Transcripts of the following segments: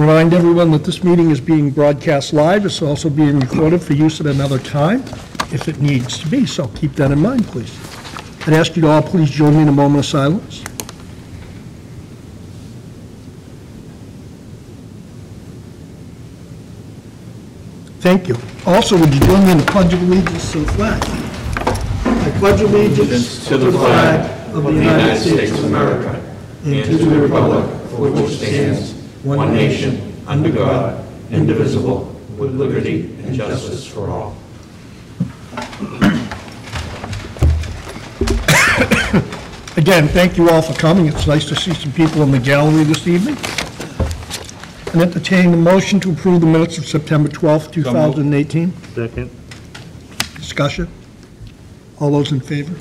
Remind everyone that this meeting is being broadcast live. It's also being recorded for use at another time if it needs to be, so keep that in mind, please. I'd ask you to all please join me in a moment of silence. Thank you. Also, would you join me in the Pledge of Allegiance to the flag? I pledge allegiance to the flag of the United States of America and to the republic for which stands one nation, under God, indivisible, with liberty and justice for all. Again, thank you all for coming. It's nice to see some people in the gallery this evening. And entertaining the motion to approve the minutes of September 12th, 2018. Second. Discussion. All those in favor?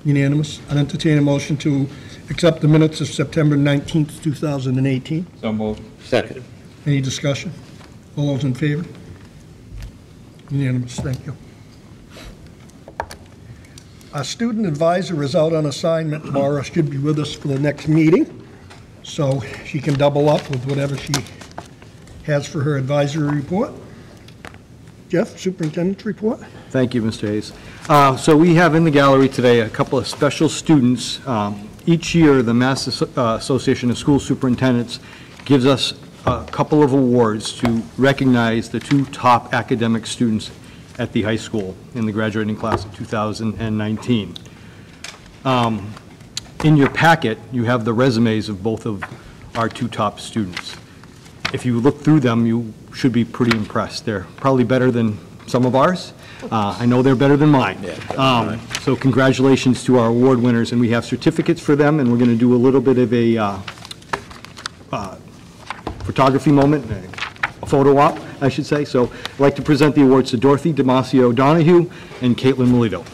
Unanimous. And entertain a motion to accept the minutes of September 19th, 2018. So moved. Second. Any discussion? All those in favor? Unanimous. Thank you. Our student advisor is out on assignment. Laura should be with us for the next meeting, so she can double up with whatever she has for her advisory report. Jeff, superintendent's report. Thank you, Mr. Hayes. So we have in the gallery today a couple of special students. Each year, the Mass Association of School Superintendents gives us a couple of awards to recognize the two top academic students at the high school in the graduating class of 2019. In your packet, you have the resumes of both of our two top students. If you look through them, you should be pretty impressed. They're probably better than some of ours. I know they're better than mine. So congratulations to our award winners, and we have certificates for them, and we're going to do a little bit of a photography moment, a photo op, I should say. So I'd like to present the awards to Dorothy Damasio Donahue and Caitlin Melito.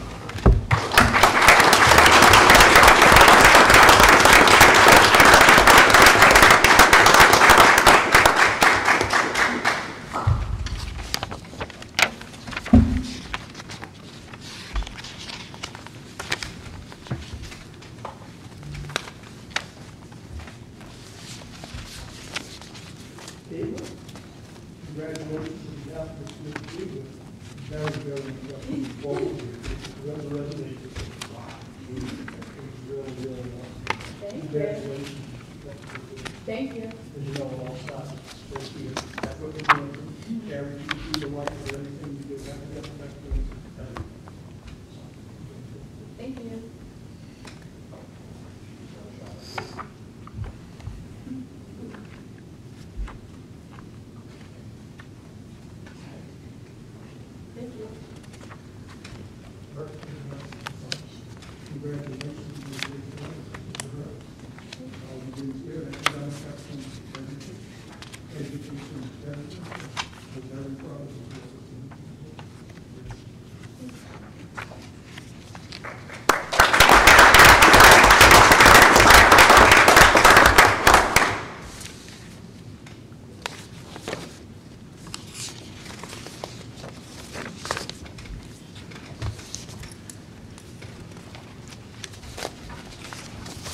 Congratulations on behalf of the student. Very, very forward. Congratulations. Really, really awesome. Congratulations. Thank you. As you know, it all starts this year. That's what we're doing. Gary, you do the life for everything you do. Thank you.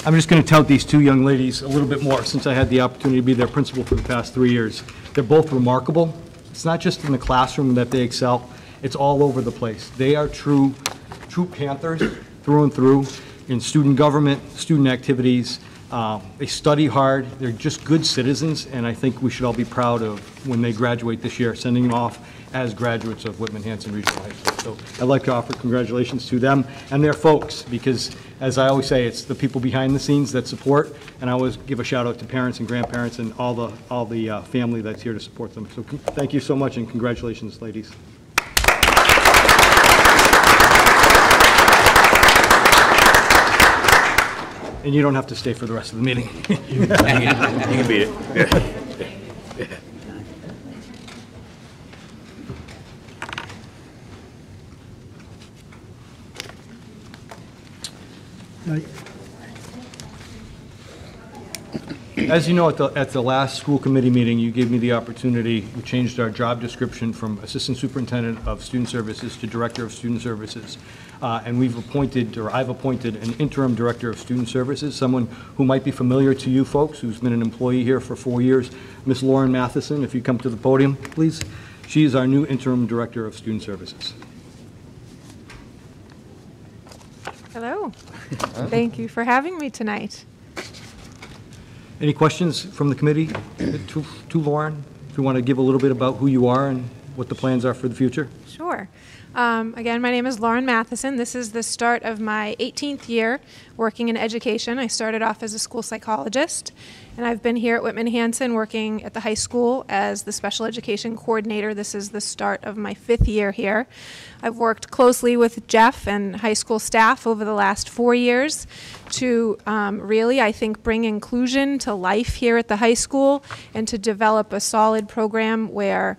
I'm just going to tout these two young ladies a little bit more since I had the opportunity to be their principal for the past 3 years. They're both remarkable. It's not just in the classroom that they excel, it's all over the place. They are true Panthers through and through in student government, student activities. They study hard, they're just good citizens, and I think we should all be proud of when they graduate this year, sending them off as graduates of Whitman-Hanson Regional High School. So I'd like to offer congratulations to them and their folks, because as I always say, it's the people behind the scenes that support, and I always give a shout out to parents and grandparents and all the family that's here to support them. So thank you so much, and congratulations, ladies. And you don't have to stay for the rest of the meeting. You can beat it. Yeah. As you know, at the last school committee meeting, you gave me the opportunity, we changed our job description from Assistant Superintendent of Student Services to Director of Student Services. And we've appointed, or I've appointed, an interim director of student services, someone who might be familiar to you folks, who's been an employee here for 4 years, Miss Lauren Matheson. If you come to the podium, please. She is our new interim director of student services. Hello. Thank you for having me tonight. Any questions from the committee to Lauren? If you want to give a little bit about who you are and what the plans are for the future? Sure. Again, my name is Lauren Matheson. This is the start of my 18th year working in education. I started off as a school psychologist, and I've been here at Whitman-Hanson working at the high school as the special education coordinator. This is the start of my 5th year here. I've worked closely with Jeff and high school staff over the last 4 years to really, I think, bring inclusion to life here at the high school and to develop a solid program where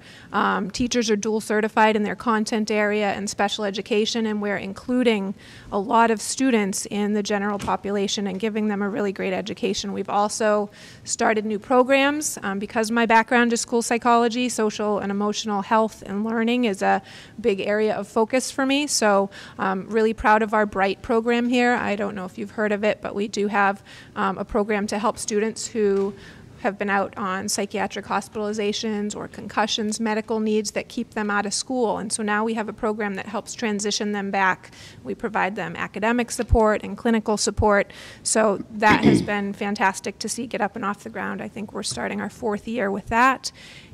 teachers are dual certified in their content area and special education, and we're including a lot of students in the general population and giving them a really great education. We've also started new programs. Because my background is school psychology, social and emotional health and learning is a big area of focus for me. So really proud of our BRIGHT program here. I don't know if you've heard of it, but we do have a program to help students who have been out on psychiatric hospitalizations or concussions, medical needs that keep them out of school. And so now we have a program that helps transition them back. We provide them academic support and clinical support. So that has been fantastic to see get up and off the ground. I think we're starting our 4th year with that.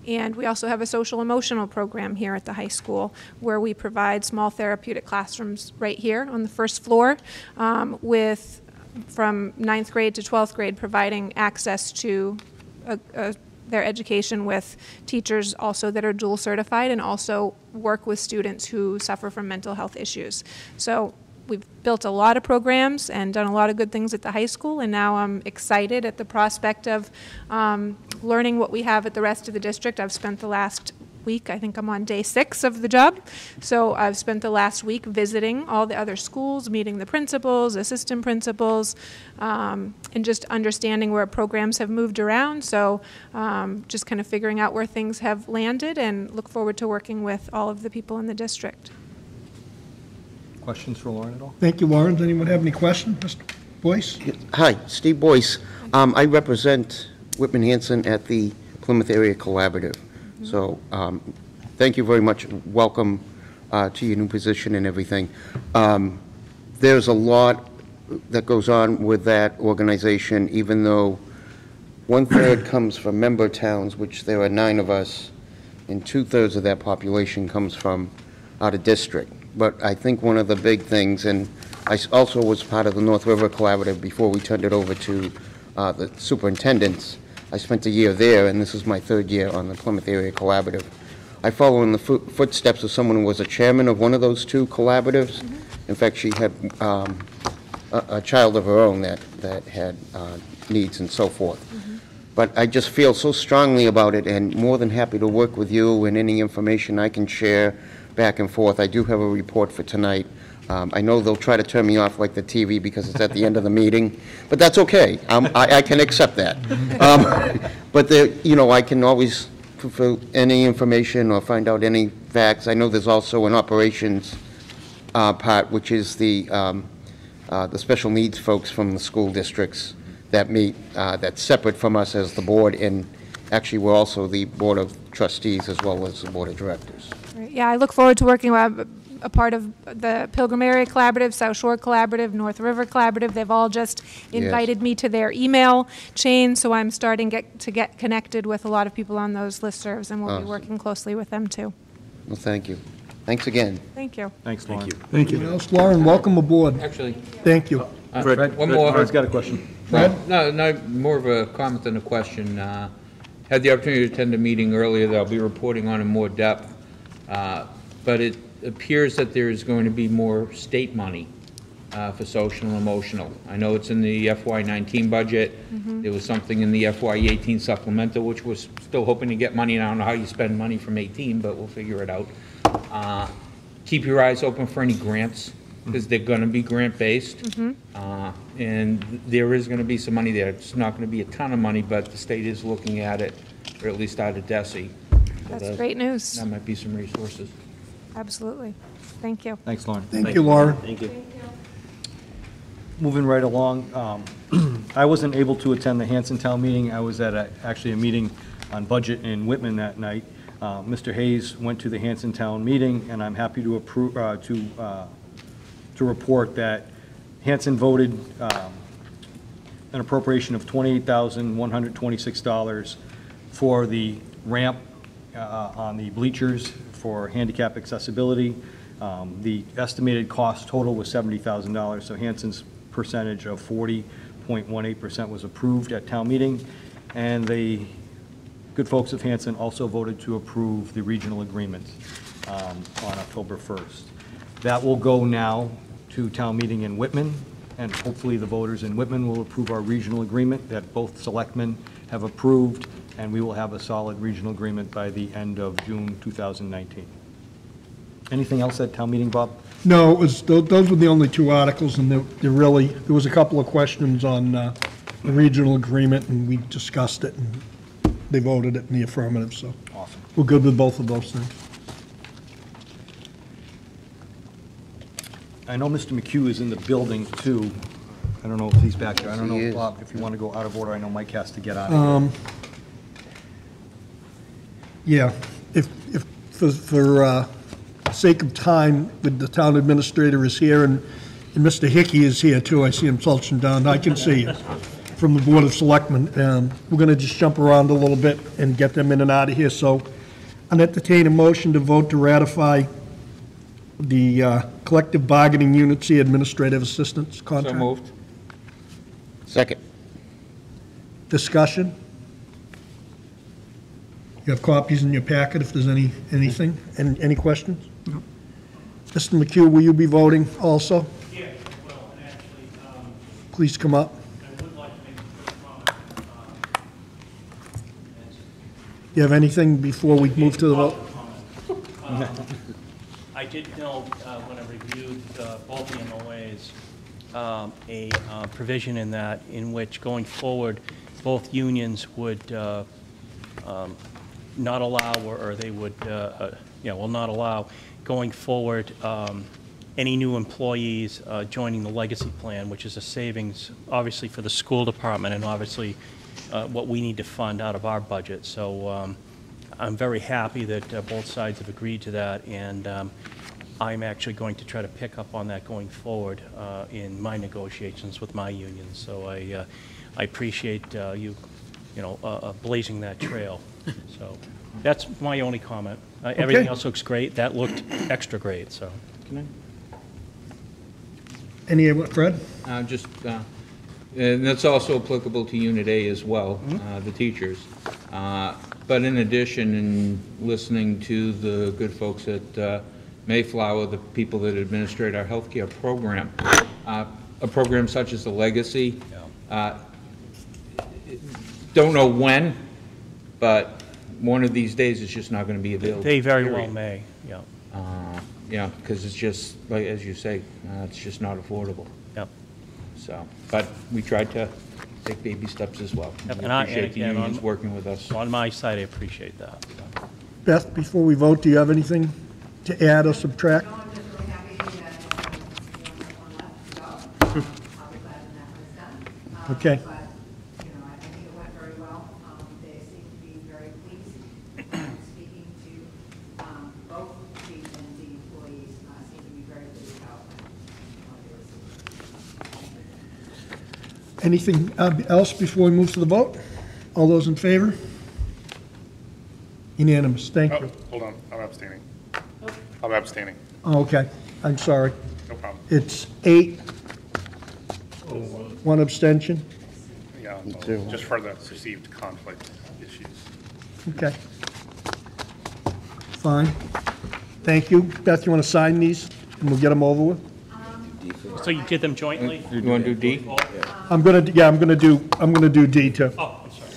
And we also have a social emotional program here at the high school where we provide small therapeutic classrooms right here on the first floor with from 9th grade to 12th grade, providing access to their education with teachers also that are dual certified and also work with students who suffer from mental health issues. So we've built a lot of programs and done a lot of good things at the high school, and now I'm excited at the prospect of learning what we have at the rest of the district. I've spent the last week, I think I'm on day 6 of the job, so I've spent the last week visiting all the other schools, meeting the principals, assistant principals, and just understanding where programs have moved around. So just kind of figuring out where things have landed, and look forward to working with all of the people in the district. Questions for Lauren at all? Thank you, Lauren. Does anyone have any questions? Mr. Boyce? Hi, Steve Boyce. I represent Whitman-Hanson at the Plymouth Area Collaborative. So thank you very much. Welcome to your new position and everything. There's a lot that goes on with that organization, even though 1/3 comes from member towns, which there are 9 of us, and 2/3 of that population comes from out of district. But I think one of the big things, and I also was part of the North River Collaborative before we turned it over to the superintendents. I spent a year there, and this is my 3rd year on the Plymouth Area Collaborative. I follow in the footsteps of someone who was a chairman of one of those 2 collaboratives. In fact, she had a child of her own that had needs and so forth. But I just feel so strongly about it, and more than happy to work with you and any information I can share back and forth. I do have a report for tonight. I know they'll try to turn me off like the TV because it's at the end of the meeting, but that's okay. I can accept that. But I can always fulfill any information or find out any facts. I know there's also an operations part, which is the special needs folks from the school districts that meet. That's separate from us as the board, and actually we're also the board of trustees as well as the board of directors. Right. Yeah, I look forward to working with a part of the Pilgrim Area Collaborative, South Shore Collaborative, North River Collaborative. They've all just invited me to their email chain, so I'm starting to get connected with a lot of people on those listservs, and we'll be working closely with them too. Well, thank you. Thanks again. Thank you. Thanks, Lauren. Thank you. Anyone else? Lauren, welcome aboard. Actually, Thank you. Fred, one more. Fred's got a question. Fred? No, more of a comment than a question. Had the opportunity to attend a meeting earlier that I'll be reporting on in more depth, but it appears that there is going to be more state money for social and emotional. I know it's in the FY19 budget. There was something in the FY18 supplemental, which was still hoping to get money, and I don't know how you spend money from 18, but we'll figure it out. Keep your eyes open for any grants, because they're going to be grant-based, and there is going to be some money there. It's not going to be a ton of money, but the state is looking at it, or at least out of DESE. That's great news. That might be some resources. Absolutely. Thank you. Thanks, Lauren. Thank you, Lauren. Thank you. Moving right along, I wasn't able to attend the Hanson Town meeting. I was at actually a meeting on budget in Whitman that night. Mr. Hayes went to the Hanson Town meeting, and I'm happy to approve, to report that Hanson voted an appropriation of $28,126 for the ramp on the bleachers for handicap accessibility. The estimated cost total was $70,000, so Hanson's percentage of 40.18% was approved at town meeting, and the good folks of Hanson also voted to approve the regional agreement on October 1st. That will go now to town meeting in Whitman, and hopefully the voters in Whitman will approve our regional agreement that both selectmen have approved, and we will have a solid regional agreement by the end of June 2019. Anything else at town meeting, Bob? No, it was, those were the only two articles, and there was a couple of questions on the regional agreement, and we discussed it, and they voted it in the affirmative, so Awesome. we're good with both of those things. I know Mr. McHugh is in the building, too. I don't know if he's back there. I don't Yes, he know, is. Bob, if you want to go out of order. I know Mike has to get out of here. Yeah, if for sake of time, with the town administrator is here, and Mr. Hickey is here, too. I see him slouching down. I can see you from the Board of Selectmen. We're going to just jump around a little bit and get them in and out of here. So I'll entertain a motion to vote to ratify the collective bargaining unit C administrative assistance So contract. moved. Second. Discussion? You have copies in your packet if there's anything, any questions? No. Mr. McHugh, will you be voting also? Yeah, well, and actually, Please come up. I would like to make a quick comment. You have anything before we move to the vote? I did note, when I reviewed both the MOAs, a provision in that in which going forward, both unions would not allow, or they would, will not allow, going forward, any new employees joining the legacy plan, which is a savings, obviously, for the school department and obviously what we need to fund out of our budget. So I'm very happy that both sides have agreed to that, and I'm actually going to try to pick up on that going forward in my negotiations with my union. So I appreciate you blazing that trail. So that's my only comment. Everything else looks great. That looked extra great, so. Any, Fred? And that's also applicable to Unit A as well, the teachers. But in addition, in listening to the good folks at Mayflower, the people that administrate our healthcare program, a program such as the Legacy, don't know when, but one of these days it's just not going to be available. They very well may, yeah. Yeah, because it's just, like, as you say, it's just not affordable. Yep. So, but we tried to take baby steps as well. Yep, We and I- appreciate the and unions on- working with us. On my side, I appreciate that. So. Beth, before we vote, do you have anything to add or subtract? No, I'm just really happy that you have one left to go. I'll be glad when that one's done. Okay. But, I think it went very well. They seem to be very pleased. Speaking to both chief and the employees, seem to be very pleased how it went. Anything else before we move to the vote? All those in favor? Unanimous, thank you. Hold on, I'm abstaining. I'm abstaining, Oh, okay, I'm sorry. no problem. It's 8, one abstention. Yeah, Me too. just for the perceived conflict issues. Okay. Fine. Thank you. Beth, you want to sign these, and we'll get them over with? So you did them jointly? You want to do D? I'm gonna do D too. Oh, I'm sorry.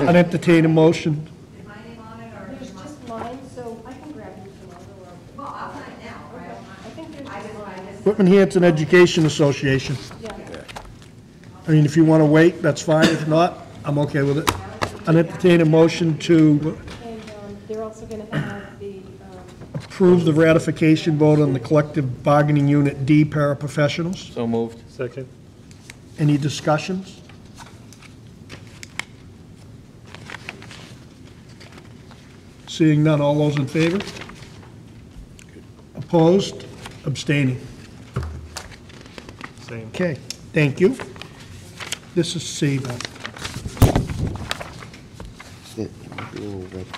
I'd entertain a motion. Is my name on it, or? There's just mine, so I can grab you tomorrow, or, Well, I'll sign it now, right? I think there's I just just, mine. Whitman-Hanson Education Association. Yeah. I mean, if you want to wait, that's fine. If not, I'm okay with it. I'd entertain a motion to, And they're also going to have the approve the ratification vote on the collective bargaining unit D paraprofessionals. So moved. Second. Any discussions? Seeing none, all those in favor? Opposed? Abstaining? Same. Okay, thank you. This is Saber.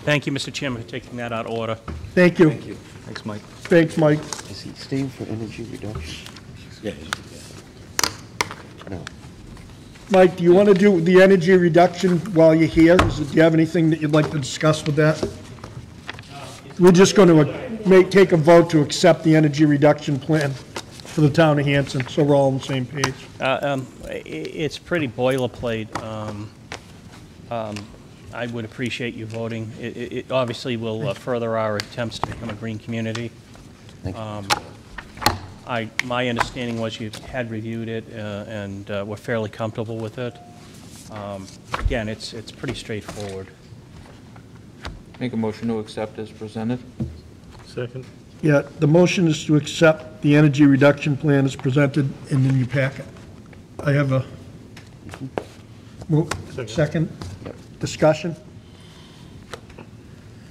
Thank you, Mr. Chairman, for taking that out of order. Thank you. Thanks, Mike. Thanks, Mike. Is he staying for energy reduction? Yeah. No. Mike, do you want to do the energy reduction while you're here? Do you have anything that you'd like to discuss with that? We're just going to take a vote to accept the energy reduction plan for the town of Hanson, so we're all on the same page. It's pretty boilerplate. I would appreciate you voting. It obviously will further our attempts to become a green community. Thank you. My understanding was you had reviewed it and were fairly comfortable with it. Again, it's pretty straightforward. Make a motion to accept as presented. Second. Yeah, the motion is to accept the energy reduction plan as presented in the new packet. I have a second. Yep. Discussion?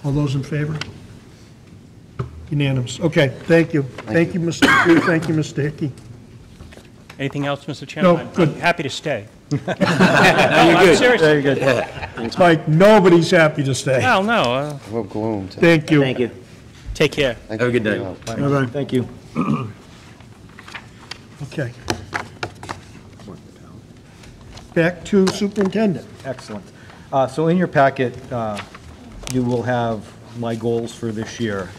All those in favor? Unanimous. Okay, thank you. Thank you, Mr. Chu. Thank you, Mr. Hickey. Anything else, Mr. Chairman? No, good. I'm happy to stay. You're good. Very good. Mike, nobody's happy to stay. Well, no, We're gloomed. Thank you. Thank you. take care. Thank Have a you good for your day. help. Bye-bye. Thank you. Okay. Back to superintendent. Excellent. So in your packet, you will have my goals for this year.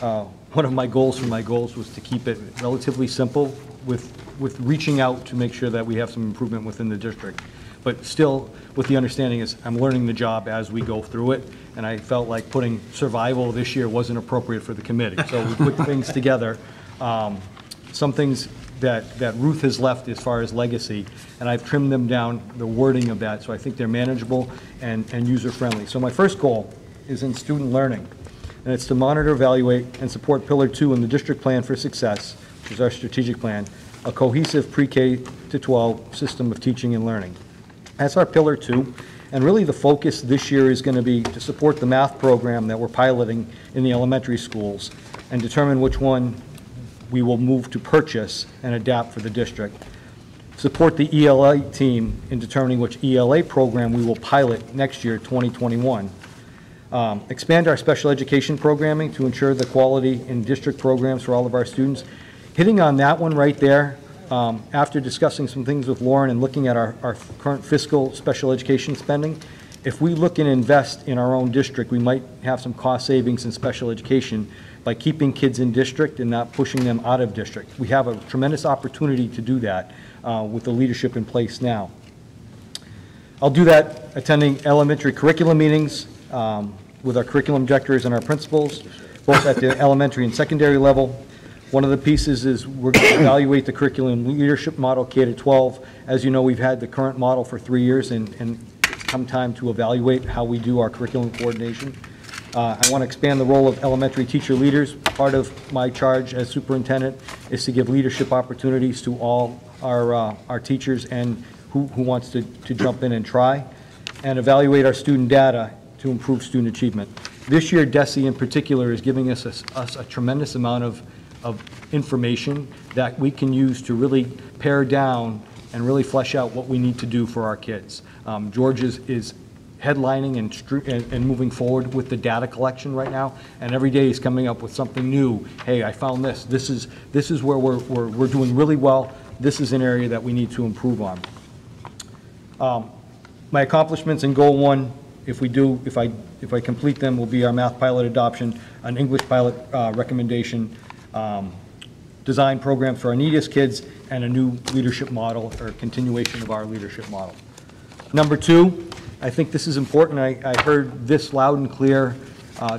One of my goals was to keep it relatively simple with reaching out to make sure that we have some improvement within the district. But still, with the understanding is I'm learning the job as we go through it, and I felt like putting survival this year wasn't appropriate for the committee. So we put things together. Some things that Ruth has left as far as legacy, and I've trimmed them down, the wording of that, so I think they're manageable and user-friendly. So my first goal is in student learning, and it's to monitor, evaluate, and support Pillar 2 in the district plan for success, which is our strategic plan, a cohesive pre-K to 12 system of teaching and learning. That's our Pillar 2, and really the focus this year is going to be to support the math program that we're piloting in the elementary schools and determine which one we will move to purchase and adapt for the district. Support the ELA team in determining which ELA program we will pilot next year, 2021. Expand our special education programming to ensure the quality in district programs for all of our students. Hitting on that one right there, after discussing some things with Lauren and looking at our current fiscal special education spending, if we look and invest in our own district, we might have some cost savings in special education by keeping kids in district and not pushing them out of district. We have a tremendous opportunity to do that with the leadership in place now. I'll do that attending elementary curriculum meetings with our curriculum directors and our principals, both at the elementary and secondary level. One of the pieces is we're going to evaluate the curriculum leadership model K-12. As you know, we've had the current model for 3 years, and it's come time to evaluate how we do our curriculum coordination. I want to expand the role of elementary teacher leaders. Part of my charge as superintendent is to give leadership opportunities to all our teachers and who wants to jump in and try, and evaluate our student data to improve student achievement. This year, DESE in particular is giving us a tremendous amount of information that we can use to really pare down and really flesh out what we need to do for our kids. George is headlining and moving forward with the data collection right now, and every day he's coming up with something new. Hey, I found this. This is where we're doing really well. This is an area that we need to improve on. My accomplishments in Goal 1, if I complete them, will be our math pilot adoption, an English pilot recommendation, design programs for our neediest kids, and a new leadership model or continuation of our leadership model. Number 2, I think this is important. I heard this loud and clear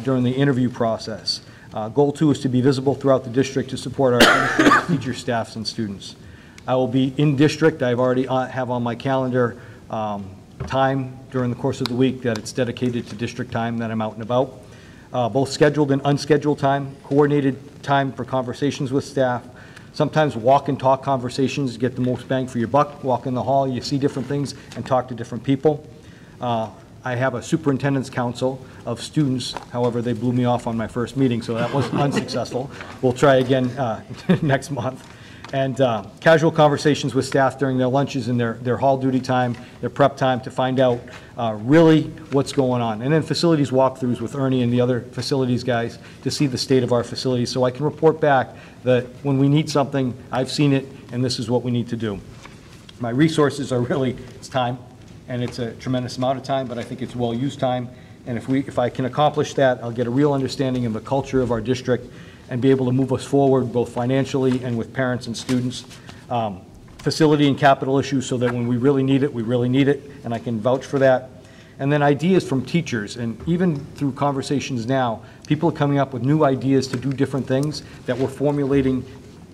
during the interview process. Goal 2 is to be visible throughout the district to support our teacher, staffs, and students. I will be in district. I've already have on my calendar time during the course of the week that it's dedicated to district time that I'm out and about. both scheduled and unscheduled time, coordinated time for conversations with staff, sometimes walk and talk conversations, get the most bang for your buck, walk in the hall, you see different things and talk to different people. I have a superintendent's council of students, however, they blew me off on my first meeting, so that was unsuccessful. We'll try again next month. And casual conversations with staff during their lunches and their hall duty time, their prep time, to find out really what's going on. And then facilities walkthroughs with Ernie and the other facilities guys to see the state of our facilities, so I can report back that when we need something, I've seen it, and this is what we need to do. My resources are really, it's time, and it's a tremendous amount of time, but I think it's well-used time. And if I can accomplish that, I'll get a real understanding of the culture of our district and be able to move us forward both financially and with parents and students. Facility and capital issues, so that when we really need it, we really need it, and I can vouch for that. And then ideas from teachers, and even through conversations now, people are coming up with new ideas to do different things that we're formulating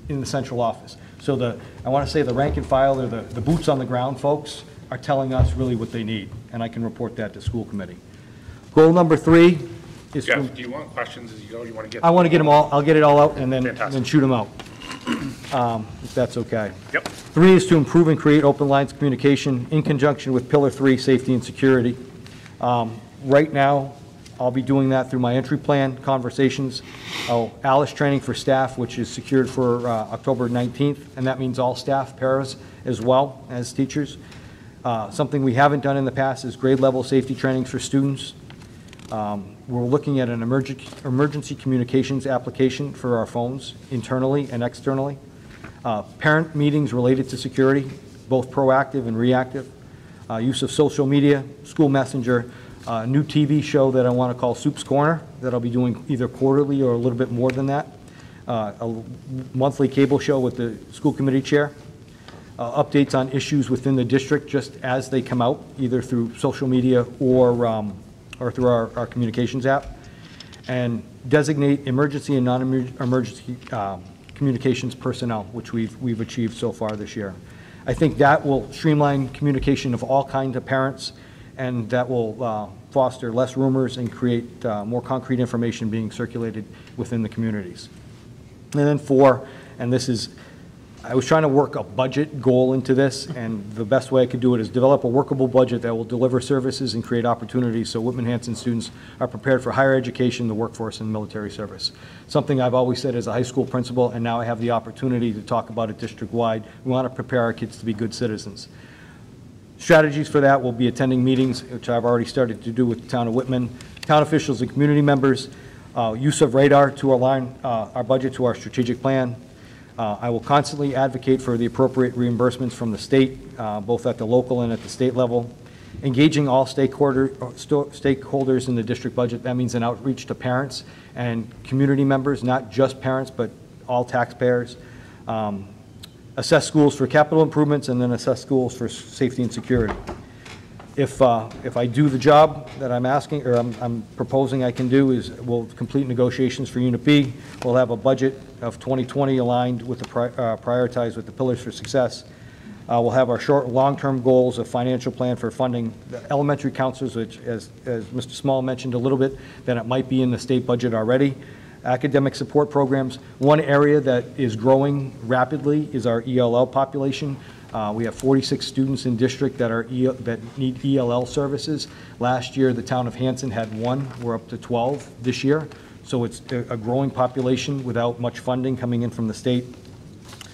in the central office. So I want to say the rank and file, or the boots on the ground folks, are telling us really what they need, and I can report that to school committee. Goal number 3 is Jeff, do you want questions as you go? You want to get? I want to get them all, I'll get it all out and then Fantastic. shoot them out, if that's okay. Yep. 3 is to improve and create open lines of communication in conjunction with Pillar 3, safety and security. Right now, I'll be doing that through my entry plan conversations. ALICE training for staff, which is secured for October 19th, and that means all staff, paras, as well as teachers. Something we haven't done in the past is grade level safety trainings for students. We're looking at an emergency communications application for our phones, internally and externally. Parent meetings related to security, both proactive and reactive. Use of social media, school messenger, new TV show that I want to call Soup's Corner, that I'll be doing either quarterly or a little bit more than that. A monthly cable show with the school committee chair. Updates on issues within the district just as they come out, either through social media or through our communications app. And designate emergency and non-emergency communications personnel, which we've achieved so far this year. I think that will streamline communication of all kinds of parents, and that will foster less rumors and create more concrete information being circulated within the communities. And then 4, and this is, I was trying to work a budget goal into this, and the best way I could do it is develop a workable budget that will deliver services and create opportunities so Whitman-Hanson students are prepared for higher education, the workforce, and military service. Something I've always said as a high school principal, and now I have the opportunity to talk about it district-wide. We want to prepare our kids to be good citizens. Strategies for that will be attending meetings, which I've already started to do with the town of Whitman, town officials and community members, use of radar to align our budget to our strategic plan. I will constantly advocate for the appropriate reimbursements from the state, both at the local and at the state level. Engaging all stakeholders in the district budget. That means an outreach to parents and community members, not just parents, but all taxpayers. Assess schools for capital improvements, and then assess schools for safety and security. If I do the job that I'm asking, or I'm proposing I can do, is we'll complete negotiations for Unit B. We'll have a budget of 2020 aligned with the prioritized with the pillars for success. We'll have our short and long-term goals, a financial plan for funding the elementary counselors, which, as Mr. Small mentioned a little bit, that it might be in the state budget already. Academic support programs. One area that is growing rapidly is our ELL population. We have 46 students in district that need ELL services. Last year, the town of Hanson had 1. We're up to 12 this year. So it's a growing population without much funding coming in from the state.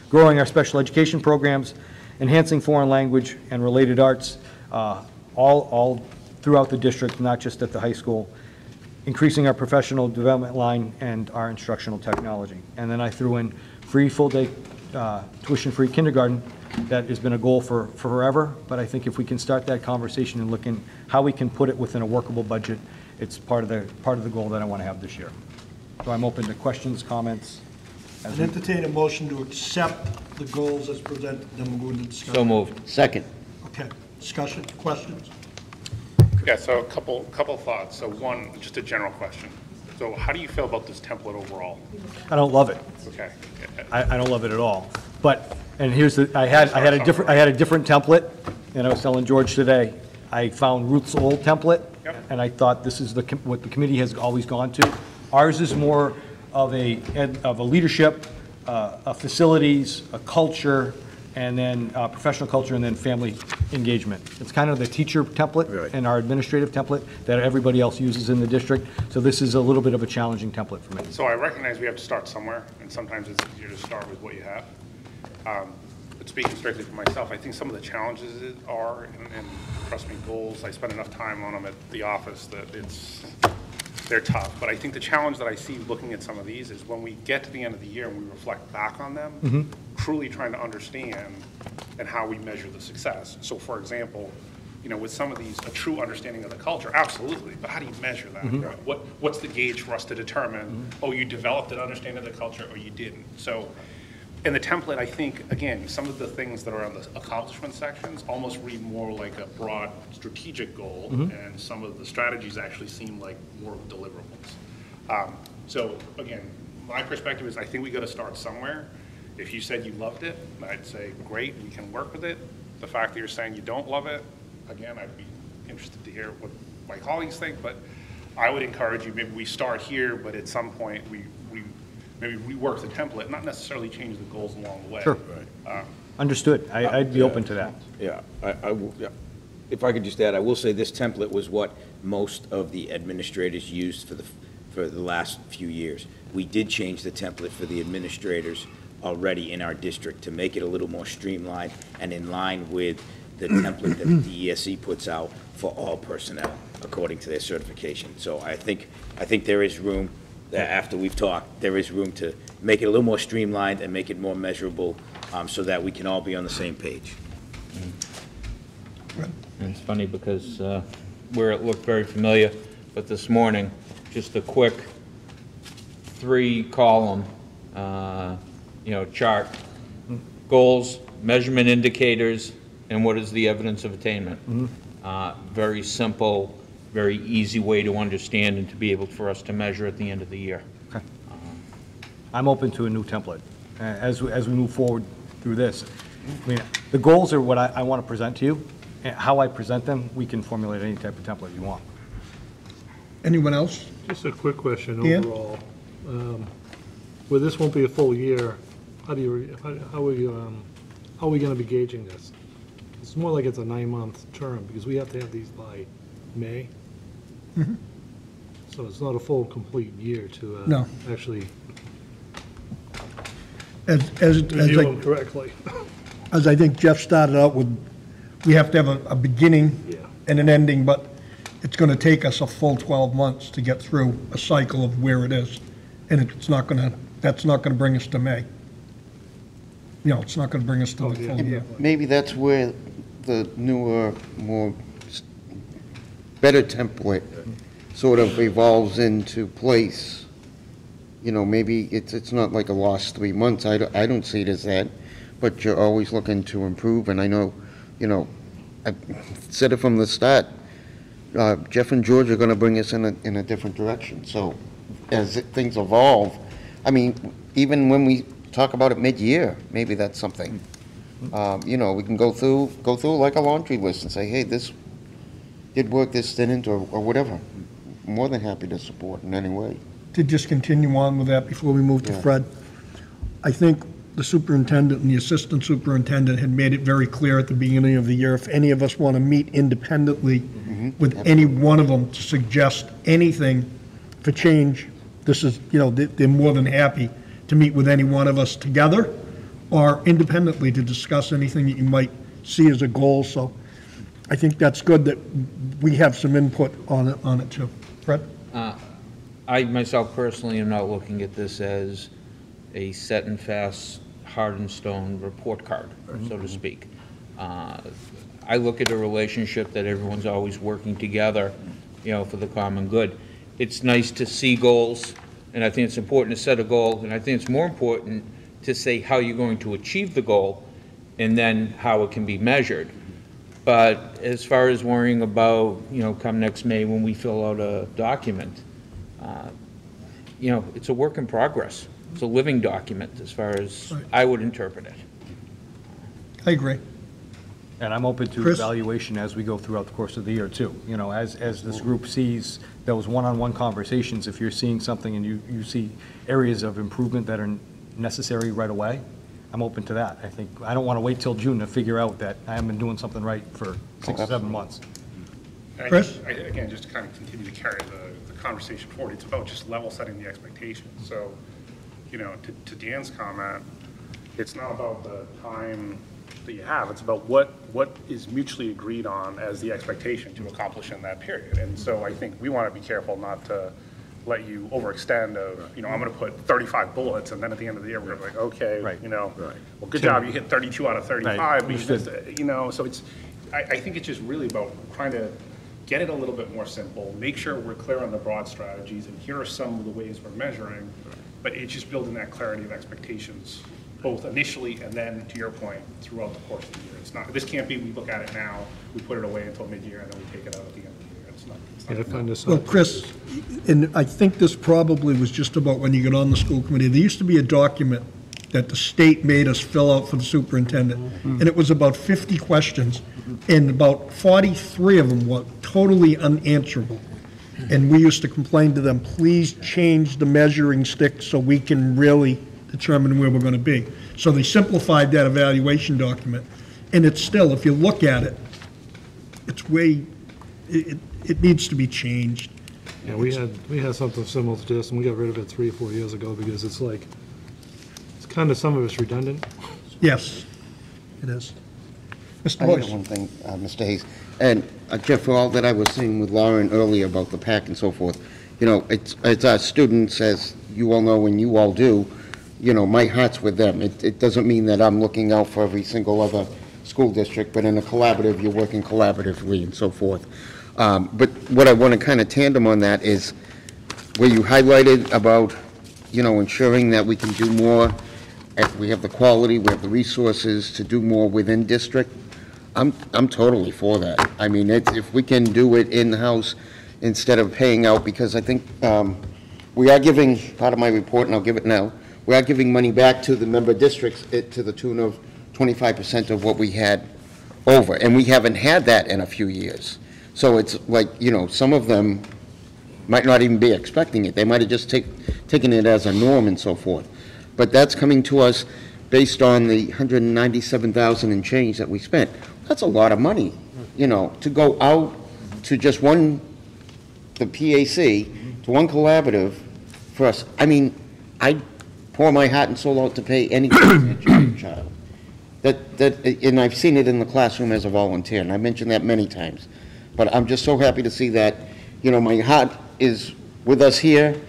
Growing our special education programs, enhancing foreign language and related arts, all throughout the district, not just at the high school. Increasing our professional development line and our instructional technology. And then I threw in free full-day tuition-free kindergarten. That has been a goal for forever, but I think if we can start that conversation and look in how we can put it within a workable budget, it's part of the goal that I want to have this year. So I'm open to questions, comments. I'd entertain a motion to accept the goals as presented, then we'll go into discussion. So moved. Second. Okay, discussion, questions? Yeah, so a couple thoughts. So one, just a general question. So how do you feel about this template overall? I don't love it. Okay. I don't love it at all. But, and here's the, I had a different template, and I was telling George today, I found Ruth's old template, Yep. And I thought this is what the committee has always gone to. Ours is more of a leadership, a facilities, a culture, and then professional culture, and then family engagement. It's kind of the teacher template Right. and our administrative template that everybody else uses in the district. So this is a little bit of a challenging template for me. So I recognize we have to start somewhere, and sometimes it's easier to start with what you have. But speaking strictly for myself, I think some of the challenges are, and trust me, goals, I spend enough time on them at the office that they're tough. But I think the challenge that I see looking at some of these is when we get to the end of the year and we reflect back on them, truly trying to understand and how we measure the success. So for example, with some of these, a true understanding of the culture, absolutely, but how do you measure that? What's the gauge for us to determine, oh, you developed an understanding of the culture or you didn't? So in the template, I think, again, some of the things that are on the accomplishment sections almost read more like a broad strategic goal, and some of the strategies actually seem like more deliverables. So again, my perspective is I think we got to start somewhere. If you said you loved it, I'd say, great, we can work with it. The fact that you're saying you don't love it, again, I'd be interested to hear what my colleagues think, but I would encourage you, maybe we start here, but at some point we maybe rework the template, not necessarily change the goals along the way. Sure. Understood. I'd be open to that. Yeah, yeah. If I could just add, I will say this template was what most of the administrators used for the last few years. We did change the template for the administrators already in our district to make it a little more streamlined and in line with the template that the DESE puts out for all personnel according to their certification. So I think there is room, after we've talked, there is room to make it a little more streamlined and make it more measurable so that we can all be on the same page. And it's funny because where it looked very familiar, but this morning, just a quick 3-column, chart. Goals, measurement indicators, and what is the evidence of attainment. Very simple, very easy way to understand and to be able for us to measure at the end of the year. Okay. I'm open to a new template as we move forward through this. I mean, the goals are what I want to present to you. And how I present them, we can formulate any type of template you want. Anyone else? Just a quick question Yeah. overall. Where this won't be a full year, how are we going to be gauging this? It's more like it's a 9-month term because we have to have these by May. So it's not a full, complete year to No. actually As review them correctly. as I think Jeff started out with, we have to have a beginning Yeah. and an ending, but it's going to take us a full 12 months to get through a cycle of where it is. And that's not going to bring us to May. It's not going to bring us to the full year. Maybe that's where the newer, better template sort of evolves into place. Maybe it's not like a lost 3 months. I don't see it as that, but you're always looking to improve. And I know, I said it from the start, Jeff and George are going to bring us in a different direction. So as things evolve, I mean, even when we talk about it mid-year, maybe that's something. We can go through like a laundry list and say, hey, this did work, this didn't, or whatever. More than happy to support in any way. To just continue on with that before we move to Fred, I think the superintendent and the assistant superintendent had made it very clear at the beginning of the year, if any of us want to meet independently with any one of them to suggest anything for change, this is, they're more than happy to meet with any one of us together or independently to discuss anything that you might see as a goal. So I think that's good that we have some input on it too. Fred? I myself personally am not looking at this as a set and fast, hard and stone report card, so to speak. I look at a relationship that everyone's always working together, for the common good. It's nice to see goals, and I think it's important to set a goal, and I think it's more important to say how you're going to achieve the goal and then how it can be measured. But as far as worrying about, come next May when we fill out a document, it's a work in progress. It's a living document as far as I would interpret it. I agree. And I'm open to Chris? evaluation as we go throughout the course of the year, too. You know, as this group sees those one-on-one conversations, if you're seeing something and you see areas of improvement that are necessary right away, I'm open to that. I don't want to wait till June to figure out that I haven't been doing something right for 6 or 7 months. Chris? Again, just to kind of continue to carry the conversation forward, it's about just level setting the expectations. So, you know, to Dan's comment, it's not about the time that you have, it's about what is mutually agreed on as the expectation to accomplish in that period. And so I think we want to be careful not to let you overextend of, you know, I'm going to put 35 bullets, and then at the end of the year, we're like, okay, Right. you know, Right. well, good job, you hit 32 out of 35. Right. But you just, you know, so it's, I think it's just really about trying to get it a little bit more simple, make sure we're clear on the broad strategies, and here are some of the ways we're measuring, but it's just building that clarity of expectations, both initially and then, to your point, throughout the course of the year. It's not, this can't be, we look at it now, we put it away until mid-year, and then we take it out at the end of the year. It's not. I find this Well, Chris, and I think this probably was just about when you get on the school committee, there used to be a document that the state made us fill out for the superintendent, and it was about 50 questions, and about 43 of them were totally unanswerable. And we used to complain to them, please change the measuring stick so we can really determine where we're going to be. So they simplified that evaluation document, and it's still, if you look at it, it's way, it needs to be changed. Yeah, we had something similar to this, and we got rid of it 3 or 4 years ago because it's like, it's kind of, some of it's redundant. Yes, it is. Mr. I Boyce? have one thing, Mr. Hayes, and Jeff, for all that I was saying with Lauren earlier about the PAC and so forth, you know, it's our students, as you all know and you all do, you know, my heart's with them. It doesn't mean that I'm looking out for every single other school district, but in a collaborative, you're working collaboratively and so forth. But what I want to kind of tandem on that is where you highlighted about, you know, ensuring that we can do more, we have the quality, we have the resources to do more within district. I'm totally for that. I mean, if we can do it in-house instead of paying out, because I think we are giving, part of my report, and I'll give it now, we are giving money back to the member districts to the tune of 25% of what we had over, and we haven't had that in a few years. So it's like, you know, some of them might not even be expecting it. They might have just taken it as a norm and so forth. But that's coming to us based on the $197,000 and change that we spent. That's a lot of money, you know, to go out to just one, the PAC, to one collaborative for us. I mean, I pour my heart and soul out to pay anything to a child. And I've seen it in the classroom as a volunteer, and I mentioned that many times. But I'm just so happy to see that, you know, my heart is with us here.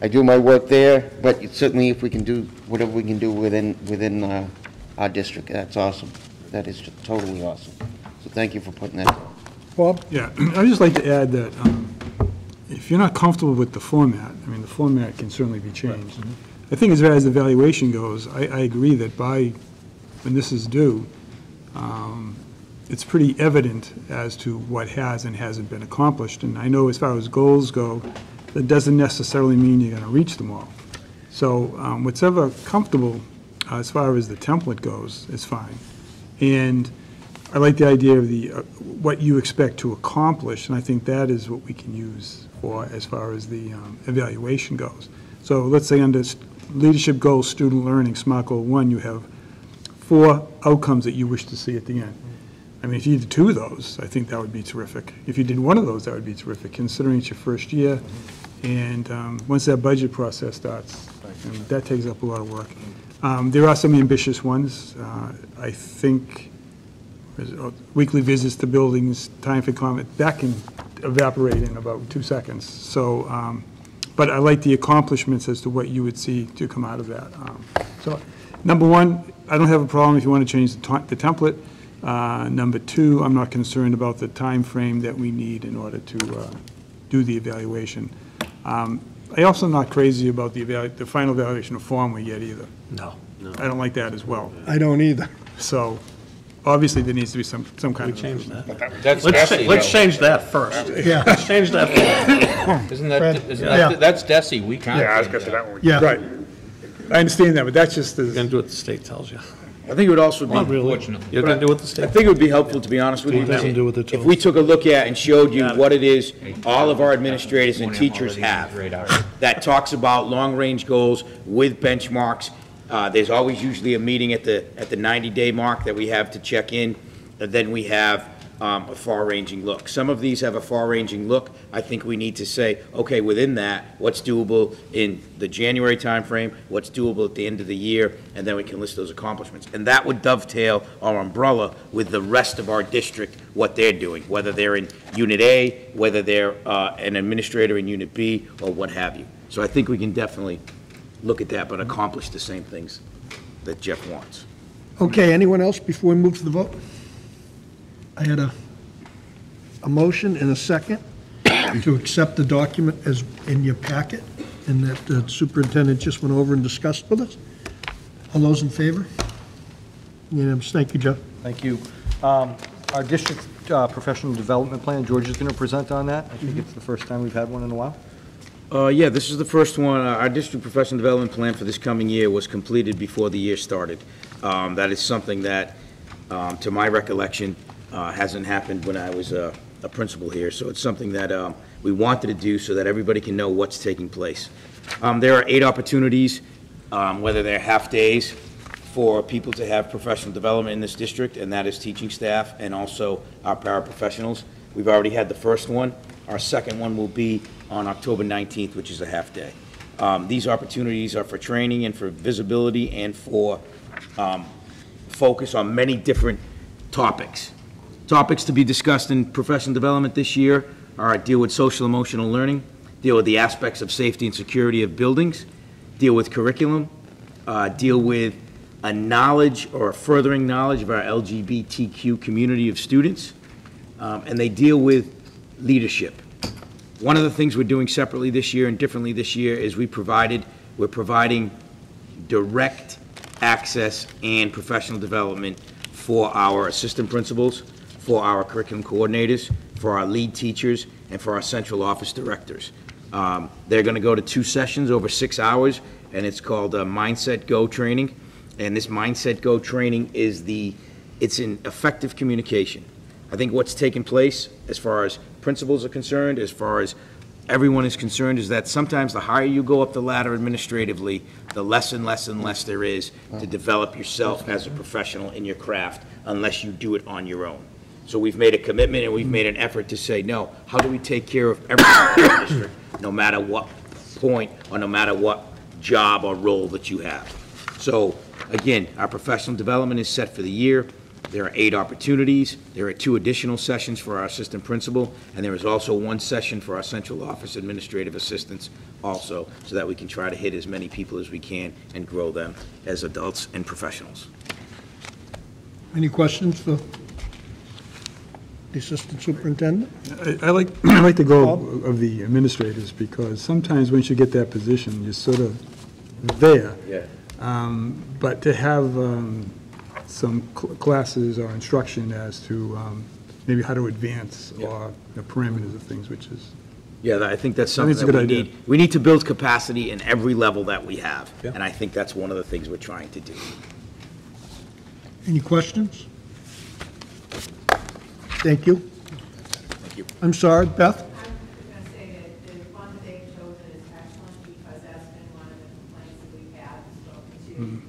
I do my work there, but certainly if we can do whatever we can do within our district, that's awesome. That is totally awesome. So thank you for putting that out. Bob? Yeah, I'd just like to add that if you're not comfortable with the format, I mean, the format can certainly be changed. I think as far as evaluation goes, I agree that when this is due, it's pretty evident as to what has and hasn't been accomplished. And I know as far as goals go, that doesn't necessarily mean you're going to reach them all. So whatever comfortable as far as the template goes is fine. And I like the idea of what you expect to accomplish, and I think that is what we can use for as far as the evaluation goes. So let's say under leadership goals, student learning, SMART Goal 1, you have 4 outcomes that you wish to see at the end. I mean, if you did 2 of those, I think that would be terrific. If you did 1 of those, that would be terrific, considering it's your first year. And once that budget process starts, and that takes up a lot of work. There are some ambitious ones. I think weekly visits to buildings, time for comment, that can evaporate in about 2 seconds. So, but I like the accomplishments as to what you would see to come out of that. So, number 1, I don't have a problem if you want to change the template. Number 2, I'm not concerned about the time frame that we need in order to do the evaluation. I also am not crazy about the final evaluation of form we get either. No. I don't like that as well. I don't either. So obviously there needs to be some kind of. Change that. That's Let's DESI, change that first. Yeah. Let's change that first. Isn't Fred? that, that's DESI, we can't. Yeah, I was change going to say that one. Yeah. Right. I understand that, but that's just You're going the, to do what the state tells you. I think it would also be. Not really. Unfortunately. It doesn't do with the I state. think it would be helpful, to be honest with you. It doesn't do with the If we took a look at and showed you what it is all of our administrators and Morning, I'm teachers already on have, the radar. that talks about long-range goals with benchmarks. There's always usually a meeting at the 90-day mark that we have to check in, and then we have a far-ranging look. Some of these have a far-ranging look. I think we need to say, okay, within that, what's doable in the January timeframe, what's doable at the end of the year, and then we can list those accomplishments. And that would dovetail our umbrella with the rest of our district, what they're doing, whether they're in Unit A, whether they're an administrator in Unit B, or what have you. So I think we can definitely look at that, but accomplish the same things that Jeff wants. Okay, anyone else before we move to the vote? I had a motion and a second to accept the document as in your packet, and that the superintendent just went over and discussed with us. All those in favor? Unanimous. Thank you, Jeff. Thank you. Our district professional development plan, George is going to present on that. I think it's the first time we've had one in a while. Yeah, this is the first one. Our district professional development plan for this coming year was completed before the year started. That is something that, to my recollection, hasn't happened when I was a principal here. So it's something that we wanted to do so that everybody can know what's taking place. There are 8 opportunities, whether they're half-days, for people to have professional development in this district, and that is teaching staff and also our paraprofessionals. We've already had the first one. Our second one will be on October 19th, which is a half-day. These opportunities are for training and for visibility and for focus on many different topics. Topics to be discussed in professional development this year are deal with social emotional learning, deal with the aspects of safety and security of buildings, deal with curriculum, deal with a knowledge or a furthering knowledge of our LGBTQ community of students, and they deal with leadership. One of the things we're doing separately this year and differently this year is we're providing direct access and professional development for our assistant principals, for our curriculum coordinators, for our lead teachers, and for our central office directors. They're going to go to 2 sessions over 6 hours, and it's called Mindset Go training. And this Mindset Go training it's in effective communication. I think what's taken place, as far as principals are concerned, as far as everyone is concerned, is that sometimes the higher you go up the ladder administratively, the less and less and less there is to develop yourself as a professional in your craft, unless you do it on your own. So we've made a commitment and we've made an effort to say, no, how do we take care of everyone in the district, no matter what point or no matter what job or role that you have. So again, our professional development is set for the year. There are 8 opportunities. There are 2 additional sessions for our assistant principal, and there is also 1 session for our central office administrative assistants also, so that we can try to hit as many people as we can and grow them as adults and professionals. Any questions for the assistant superintendent? I like the goal of the administrators, because sometimes once you get that position, you're sort of there. Yeah. But to have some classes or instruction as to maybe how to advance or the parameters of things, which is... Yeah, I think that's something it's a good that idea. we need to build capacity in every level that we have. And I think that's one of the things we're trying to do. Any questions? Thank you. Thank you. I'm sorry, Beth? I'm going to say that the one that they've chosen is excellent, because that's been one of the complaints that we've had, spoken to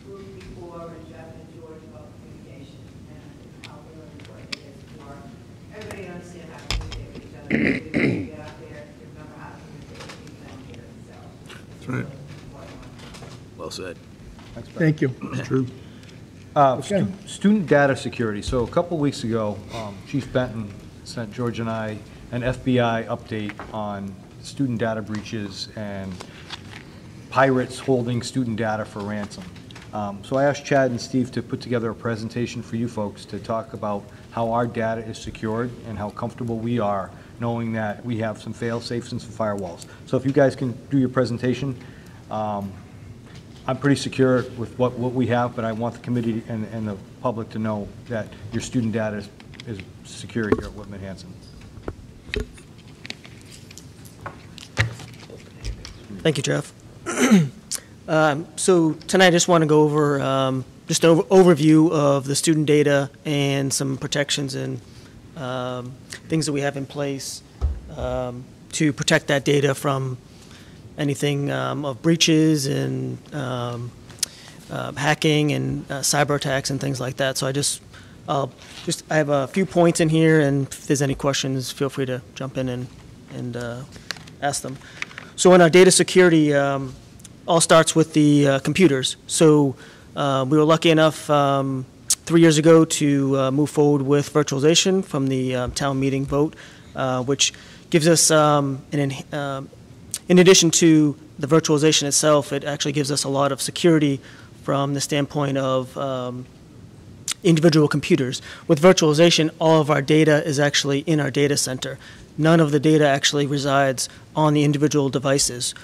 Bruce before, and Jeff and George about communication, and how really important it is for everybody to understand how to communicate with each other. We get out there, remember how to communicate with people down here, so. That's right. Well said. Thank you. It's true. Student data security. So a couple weeks ago, Chief Benton sent George and I an FBI update on student data breaches and pirates holding student data for ransom. So I asked Chad and Steve to put together a presentation for you folks to talk about how our data is secured and how comfortable we are knowing that we have some fail-safes and some firewalls. So if you guys can do your presentation. I'm pretty secure with what we have, but I want the committee and the public to know that your student data is secure here at Whitman-Hanson. Thank you, Jeff. So tonight I just want to go over just an overview of the student data and some protections and things that we have in place to protect that data from anything of breaches and hacking and cyber attacks and things like that. So I have a few points in here, and if there's any questions, feel free to jump in and ask them. So in our data security, all starts with the computers. So we were lucky enough 3 years ago to move forward with virtualization from the town meeting vote, which gives us, in addition to the virtualization itself, it actually gives us a lot of security from the standpoint of individual computers. With virtualization, all of our data is actually in our data center. None of the data actually resides on the individual devices.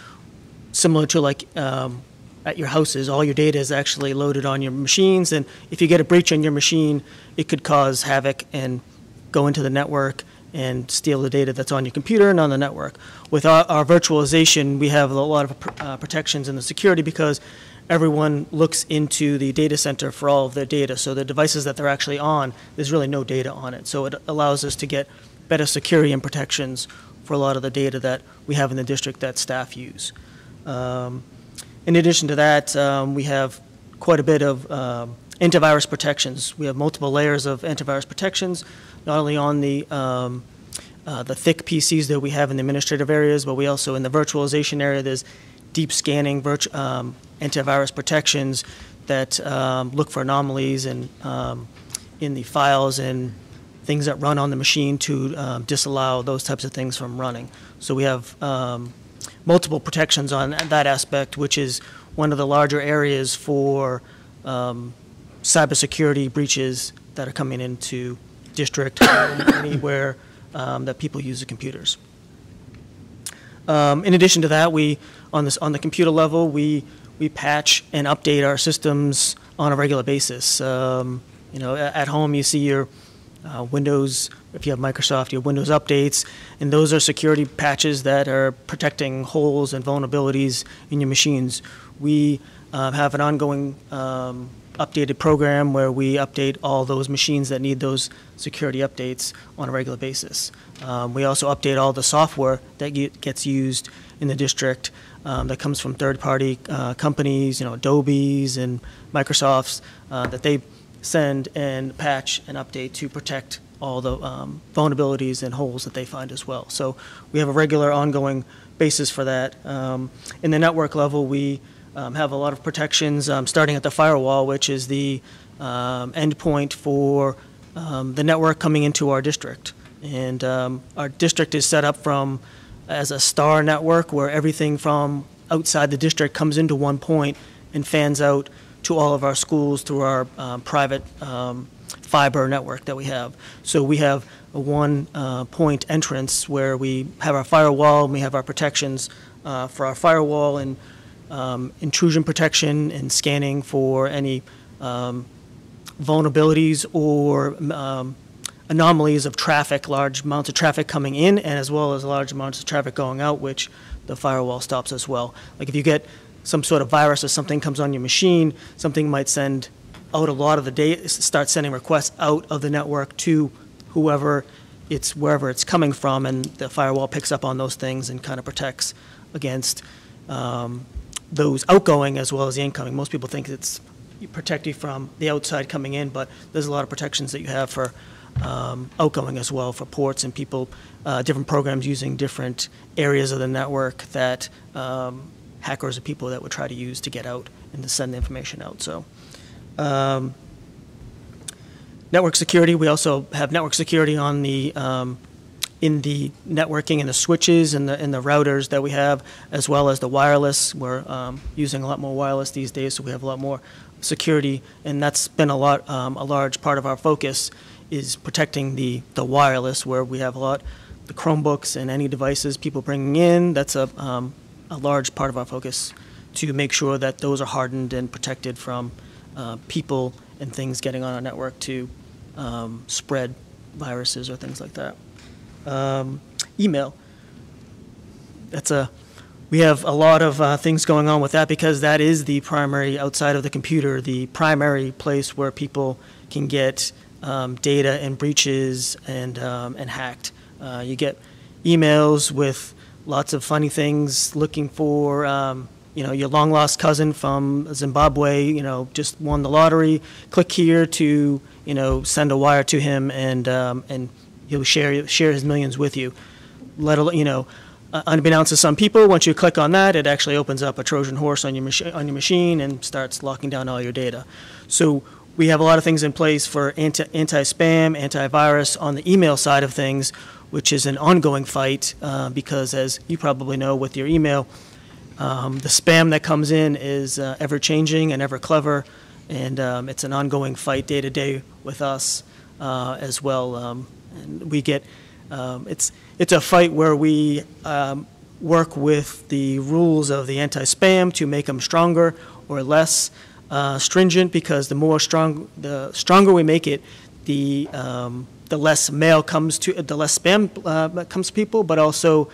Similar to like at your houses, all your data is actually loaded on your machines, and if you get a breach on your machine, it could cause havoc and go into the network and steal the data that's on your computer and on the network. With our virtualization, we have a lot of protections in the security because everyone looks into the data center for all of their data. So the devices that they're actually on, there's really no data on it. So it allows us to get better security and protections for a lot of the data that we have in the district that staff use. In addition to that, we have quite a bit of antivirus protections. We have multiple layers of antivirus protections, not only on the thick PCs that we have in the administrative areas, but we also, in the virtualization area, there's deep scanning antivirus protections that look for anomalies and in the files and things that run on the machine to disallow those types of things from running. So we have multiple protections on that aspect, which is one of the larger areas for cybersecurity breaches that are coming into district anywhere that people use the computers. In addition to that, on the computer level, we patch and update our systems on a regular basis. At home you see your Windows, if you have Microsoft, you have Windows updates, and those are security patches that are protecting holes and vulnerabilities in your machines. We have an ongoing updated program where we update all those machines that need those security updates on a regular basis. We also update all the software that gets used in the district that comes from third-party companies, Adobe's and Microsoft's, that they send and patch and update to protect all the vulnerabilities and holes that they find as well. So we have a regular ongoing basis for that. In the network level, we have a lot of protections, starting at the firewall, which is the endpoint for the network coming into our district. And our district is set up as a star network where everything from outside the district comes into one point and fans out to all of our schools through our private fiber network that we have. So we have a one-point entrance where we have our firewall and we have our protections for our firewall and intrusion protection and scanning for any vulnerabilities or anomalies of traffic, large amounts of traffic coming in and as well as large amounts of traffic going out, which the firewall stops as well. Like if you get some sort of virus or something comes on your machine, something might send out a lot of the data, start sending requests out of the network to wherever it's coming from, and the firewall picks up on those things and kind of protects against those outgoing as well as the incoming. Most people think it's protect you from the outside coming in, but there's a lot of protections that you have for outgoing as well, for ports and people, different programs using different areas of the network that hackers or people that would try to use to get out and to send the information out. So network security, we also have network security on the in the networking and the switches and the routers that we have, as well as the wireless. We're using a lot more wireless these days, so we have a lot more security, and that's been a large part of our focus is protecting the wireless, where we have the Chromebooks and any devices people bringing in. That's a large part of our focus to make sure that those are hardened and protected from people and things getting on our network to spread viruses or things like that. Email. That's a we have a lot of things going on with that because that is the primary, outside of the computer, the primary place where people can get data and breaches and hacked. You get emails with lots of funny things looking for, your long-lost cousin from Zimbabwe, just won the lottery. Click here to, send a wire to him, and he'll share his millions with you. Unbeknownst to some people, once you click on that, it actually opens up a Trojan horse on your machine and starts locking down all your data. So we have a lot of things in place for anti-spam, antivirus on the email side of things, which is an ongoing fight because, as you probably know with your email, the spam that comes in is ever-changing and ever-clever, and it's an ongoing fight day to day with us as well. And we get it's a fight where we work with the rules of the anti-spam to make them stronger or less stringent, because the stronger we make it, the less mail comes to, the less spam comes to people, but also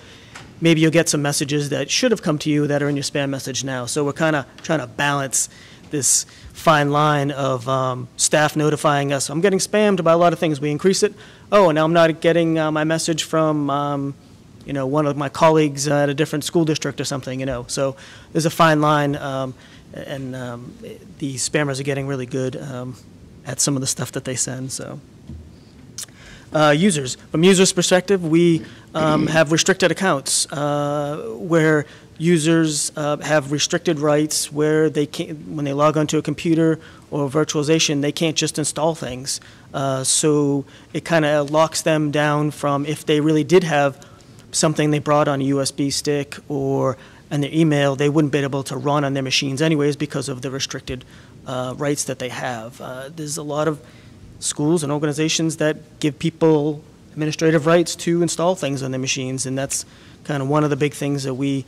maybe you'll get some messages that should have come to you that are in your spam message now. So we're kind of trying to balance this fine line of staff notifying us, I'm getting spammed by a lot of things. We increase it. Oh, now I'm not getting my message from, one of my colleagues at a different school district or something, So there's a fine line, and the spammers are getting really good at some of the stuff that they send, so. Users. From users' perspective, we have restricted accounts where users have restricted rights where they can't, when they log onto a computer or virtualization, they can't just install things. So it kind of locks them down from, if they really did have something they brought on a USB stick or in their email, they wouldn't be able to run on their machines anyways because of the restricted rights that they have. There's a lot of schools and organizations that give people administrative rights to install things on their machines, and that's kind of one of the big things that we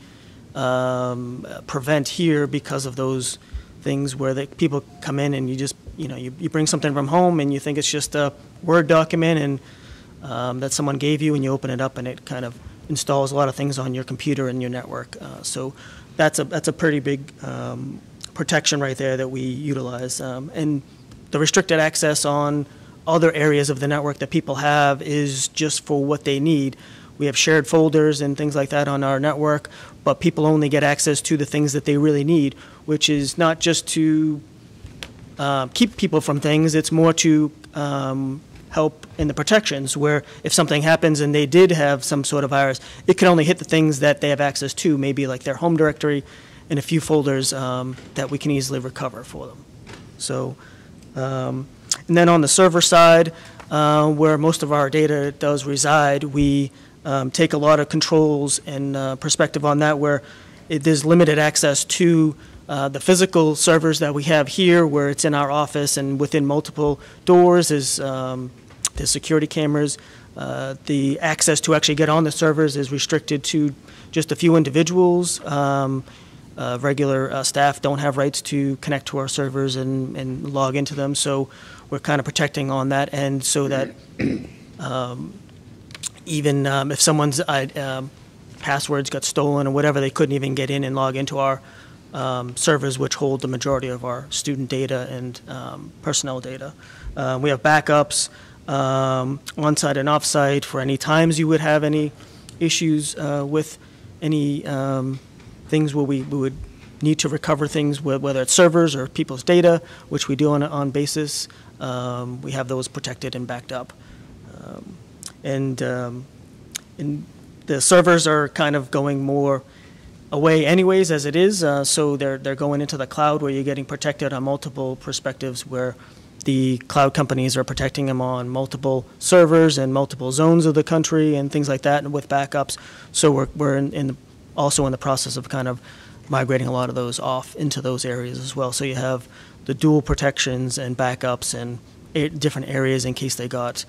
prevent here because of those things where people come in and you just, you bring something from home and you think it's just a Word document and that someone gave you, and you open it up and it kind of installs a lot of things on your computer and your network. So that's a pretty big protection right there that we utilize. And the restricted access on other areas of the network that people have is just for what they need. We have shared folders and things like that on our network, but people only get access to the things that they really need, which is not just to keep people from things, it's more to help in the protections, where if something happens and they did have some sort of virus, it can only hit the things that they have access to, maybe like their home directory and a few folders that we can easily recover for them. So. And then on the server side, where most of our data does reside, we take a lot of controls and perspective on that, where there's limited access to the physical servers that we have here, where it's in our office and within multiple doors is the security cameras. The access to actually get on the servers is restricted to just a few individuals. Regular staff don't have rights to connect to our servers and log into them, so we're kind of protecting on that end so that even if someone's passwords got stolen or whatever, they couldn't even get in and log into our servers, which hold the majority of our student data and personnel data. We have backups on-site and off-site for any times you would have any issues with any things where we would need to recover things, whether it's servers or people's data, which we do on basis. We have those protected and backed up. And the servers are kind of going more away anyways as it is, so they're going into the cloud where you're getting protected on multiple perspectives, where the cloud companies are protecting them on multiple servers and multiple zones of the country and things like that, and with backups. So we're also in the process of kind of migrating a lot of those off into those areas as well. So you have the dual protections and backups and different areas in case they got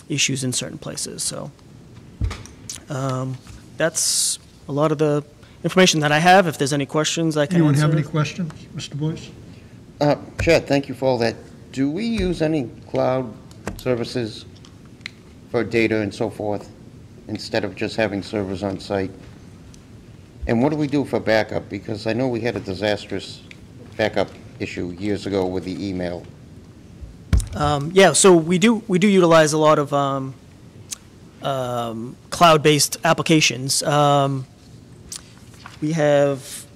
issues in certain places. So that's a lot of the information that I have. If there's any questions, I can Anyone answer. have any questions, Mr. Boyce? Chad, thank you for all that. Do we use any cloud services for data and so forth, instead of just having servers on site? And what do we do for backup? Because I know we had a disastrous backup issue years ago with the email. Yeah, so we do utilize a lot of cloud-based applications. We have,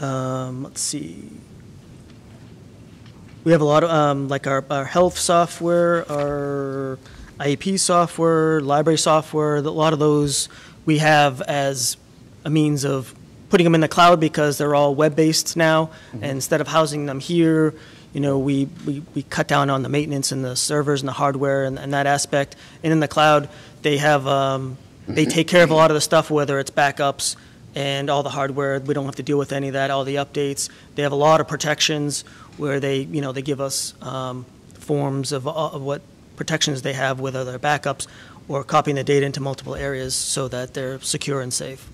let's see, we have a lot of, like our health software, our IEP software, library software, a lot of those we have as a means of putting them in the cloud because they're all web-based now. And instead of housing them here, you know, we cut down on the maintenance and the servers and the hardware and that aspect. And in the cloud, they have, they take care of a lot of the stuff, whether it's backups and all the hardware. We don't have to deal with any of that, all the updates. They have a lot of protections where they, you know, they give us forms of what protections they have, whether they're backups or copying the data into multiple areas so that they're secure and safe.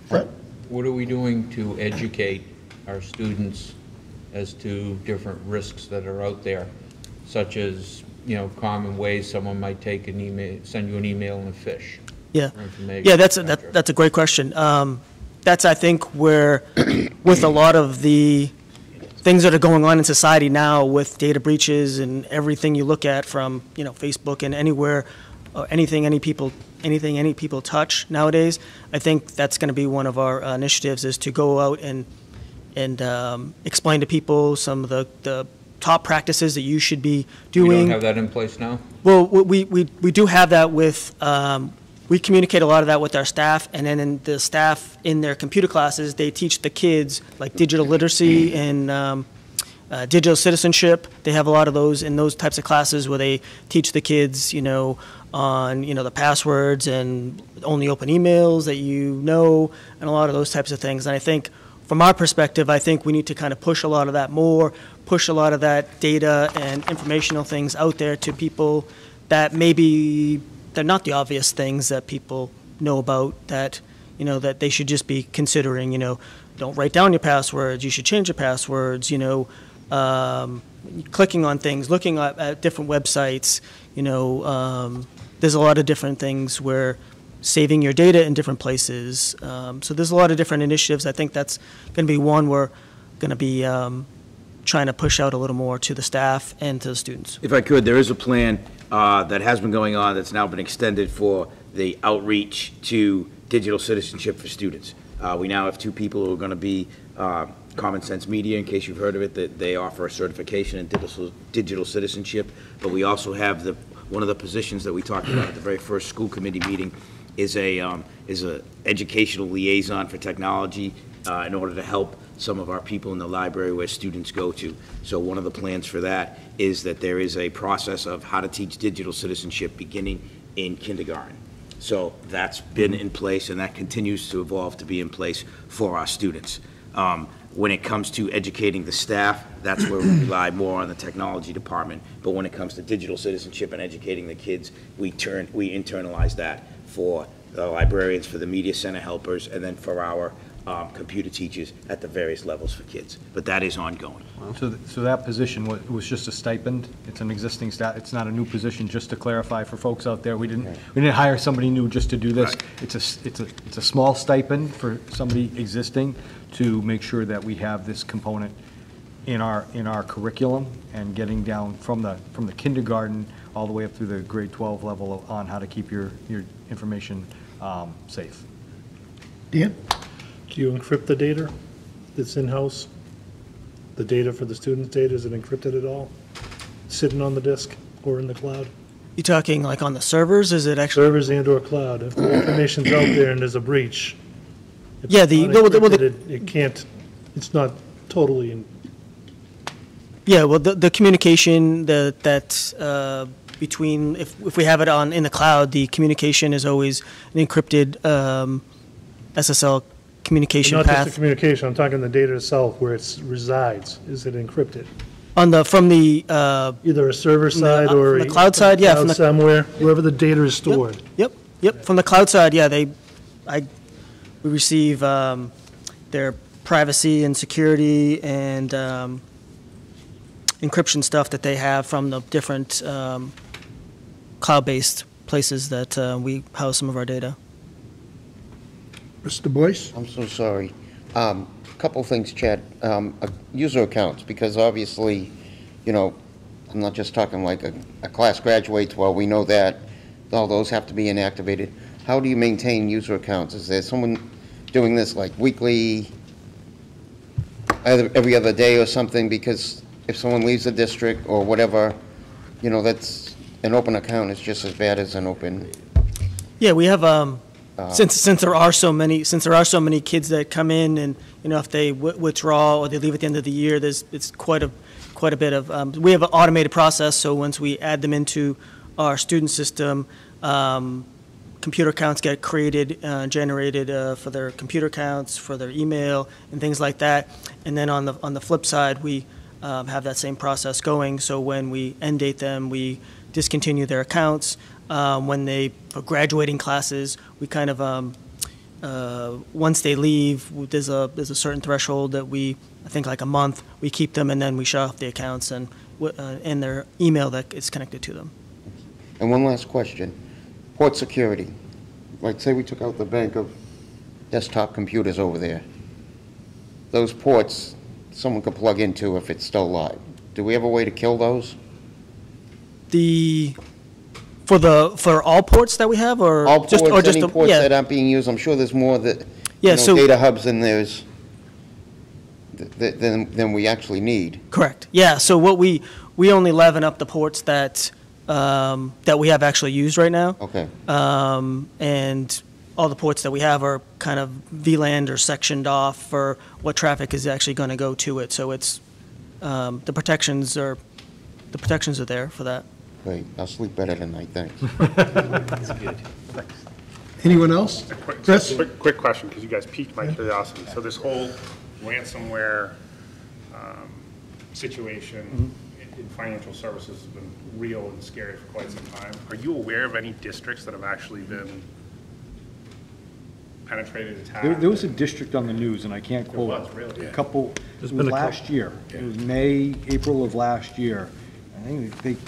What are we doing to educate our students as to different risks that are out there, such as, you know, common ways someone might take an email, send you an email and fish? Yeah, for information, yeah, that's etc.? that's a great question. That's, I think, where with a lot of the things that are going on in society now with data breaches and everything you look at from, you know, Facebook and anywhere, or anything any people touch nowadays, I think that's going to be one of our initiatives, is to go out and explain to people some of the top practices that you should be doing. We don't have that in place now? Well, we do have that with, we communicate a lot of that with our staff, and then in the staff in their computer classes, they teach the kids like digital literacy and digital citizenship. They have a lot of those in those types of classes where they teach the kids, you know, on, you know, the passwords and only open emails that you know, and a lot of those types of things. And I think from our perspective, I think we need to kind of push a lot of that more, push a lot of that data and informational things out there to people that maybe they're not the obvious things that people know about, that, you know, that they should just be considering. You know, don't write down your passwords, you should change your passwords, you know, clicking on things, looking at different websites, you know, there's a lot of different things where saving your data in different places. So there's a lot of different initiatives. I think that's going to be one we're going to be trying to push out a little more to the staff and to the students. If I could, there is a plan that has been going on that's now been extended for the outreach to digital citizenship for students. We now have 2 people who are going to be Common Sense Media, in case you've heard of it, that they offer a certification in digital citizenship. But we also have one of the positions that we talked about at the very first school committee meeting is a educational liaison for technology in order to help some of our people in the library where students go to. So one of the plans for that is that there is a process of how to teach digital citizenship beginning in kindergarten. So that's been in place, and that continues to evolve to be in place for our students. When it comes to educating the staff, that's where we rely more on the technology department. But when it comes to digital citizenship and educating the kids, we internalize that for the librarians, for the media center helpers, and then for our computer teachers at the various levels for kids. But that is ongoing. So that position was just a stipend? It's an existing staff, it's not a new position, just to clarify for folks out there. We didn't hire somebody new just to do this. Right. It's a small stipend for somebody existing to make sure that we have this component in our curriculum and getting down from the kindergarten all the way up through the grade 12 level on how to keep your information safe. Dan? Do you encrypt the data that's in-house? The data for the students' data, is it encrypted at all? Sitting on the disk or in the cloud? You talking like on the servers? Is it actually Servers and/or cloud. If the information's out there and there's a breach, if Yeah, it's the- not well, encrypted, it can't, it's not totally in. Yeah, well, the communication between, if we have it in the cloud, the communication is always an encrypted SSL communication Not just path. the communication, I'm talking the data itself, where it resides. Is it encrypted? From the Either a server side from or the cloud side, yeah, from cloud the- somewhere, wherever the data is stored. Yep. From the cloud side, yeah, we receive their privacy and security and encryption stuff that they have from the different cloud-based places that we house some of our data. Mr. Boyce? I'm so sorry. Couple things, Chad. User accounts, because obviously, you know, I'm not just talking like a class graduates, well, we know that. All those have to be inactivated. How do you maintain user accounts? Is there someone doing this like weekly, every other day or something? Because if someone leaves the district or whatever, you know, that's, an open account is just as bad as an open. Yeah, we have, since there are so many kids that come in and, you know, if they withdraw or they leave at the end of the year, it's quite a bit of, we have an automated process, so once we add them into our student system, computer accounts get created, generated for their computer accounts, for their email, and things like that. And then on the flip side, we have that same process going, so when we end date them, we discontinue their accounts. When they are graduating classes, we kind of, once they leave, there's a certain threshold that I think like a month, we keep them and then we shut off the accounts and their email that is connected to them. And one last question. Port security. Like, say we took out the bank of desktop computers over there. Those ports, someone could plug into if it's still live. Do we have a way to kill those? For all ports that we have, or all just ports, or just any ports that aren't being used? I'm sure there's more that data hubs and there's than we actually need. Correct. Yeah. So what we only leaven up the ports that we have actually used right now. Okay. And all the ports that we have are kind of VLANed or sectioned off for what traffic is actually going to go to it. So it's the protections are there for that. Great. I'll sleep better tonight. Thanks. That's good. Anyone else? Chris? Quick question, because you guys piqued my curiosity. So this whole ransomware situation in financial services has been real and scary for quite some time. Are you aware of any districts that have actually been penetrated, attacked? There was a district on the news, and I can't quote. There was, really? A couple, it was last year. It was April of last year. I think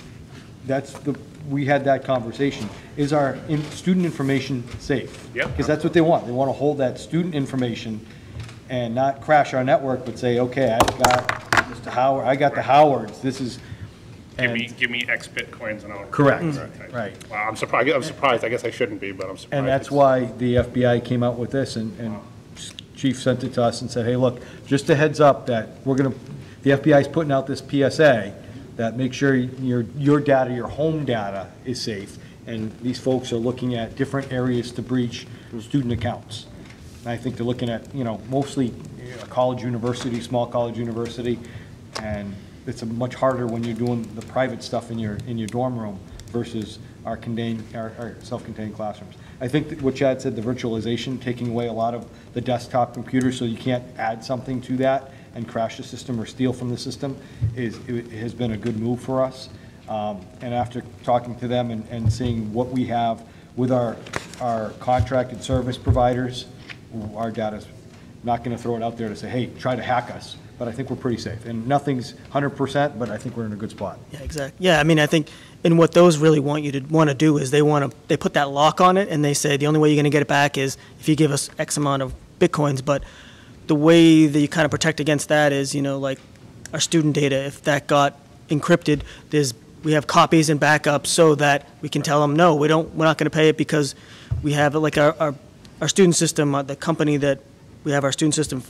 we had that conversation. Is our student information safe? Yep. Because that's what they want. They want to hold that student information and not crash our network, but say, okay, I got Mr. Howard, I got the Howards. This is. Give me X Bitcoins and I'll. Correct. Right. Wow, I'm surprised. I guess I shouldn't be, but I'm surprised. And that's why the FBI came out with this, and Chief sent it to us and said, hey, look, just a heads up that the FBI's putting out this PSA that make sure your data, your home data is safe. And these folks are looking at different areas to breach student accounts. And I think they're looking at, mostly college university, small college university, and it's much harder when you're doing the private stuff in your dorm room versus our self-contained classrooms. I think that what Chad said, the virtualization, taking away a lot of the desktop computers so you can't add something to that and crash the system or steal from the system, it has been a good move for us. And after talking to them and seeing what we have with our contracted service providers, our data's not going to throw it out there to say, hey, try to hack us. But I think we're pretty safe. And nothing's 100%, but I think we're in a good spot. Yeah, exactly. Yeah, I mean, I think, and what those really want to do is they put that lock on it, and they say the only way you're going to get it back is if you give us X amount of Bitcoins. But the way that you kind of protect against that is, like our student data, if that got encrypted, we have copies and backups so that we can tell them, no, we're not going to pay it because we have it, like our student system, the company that we have our student system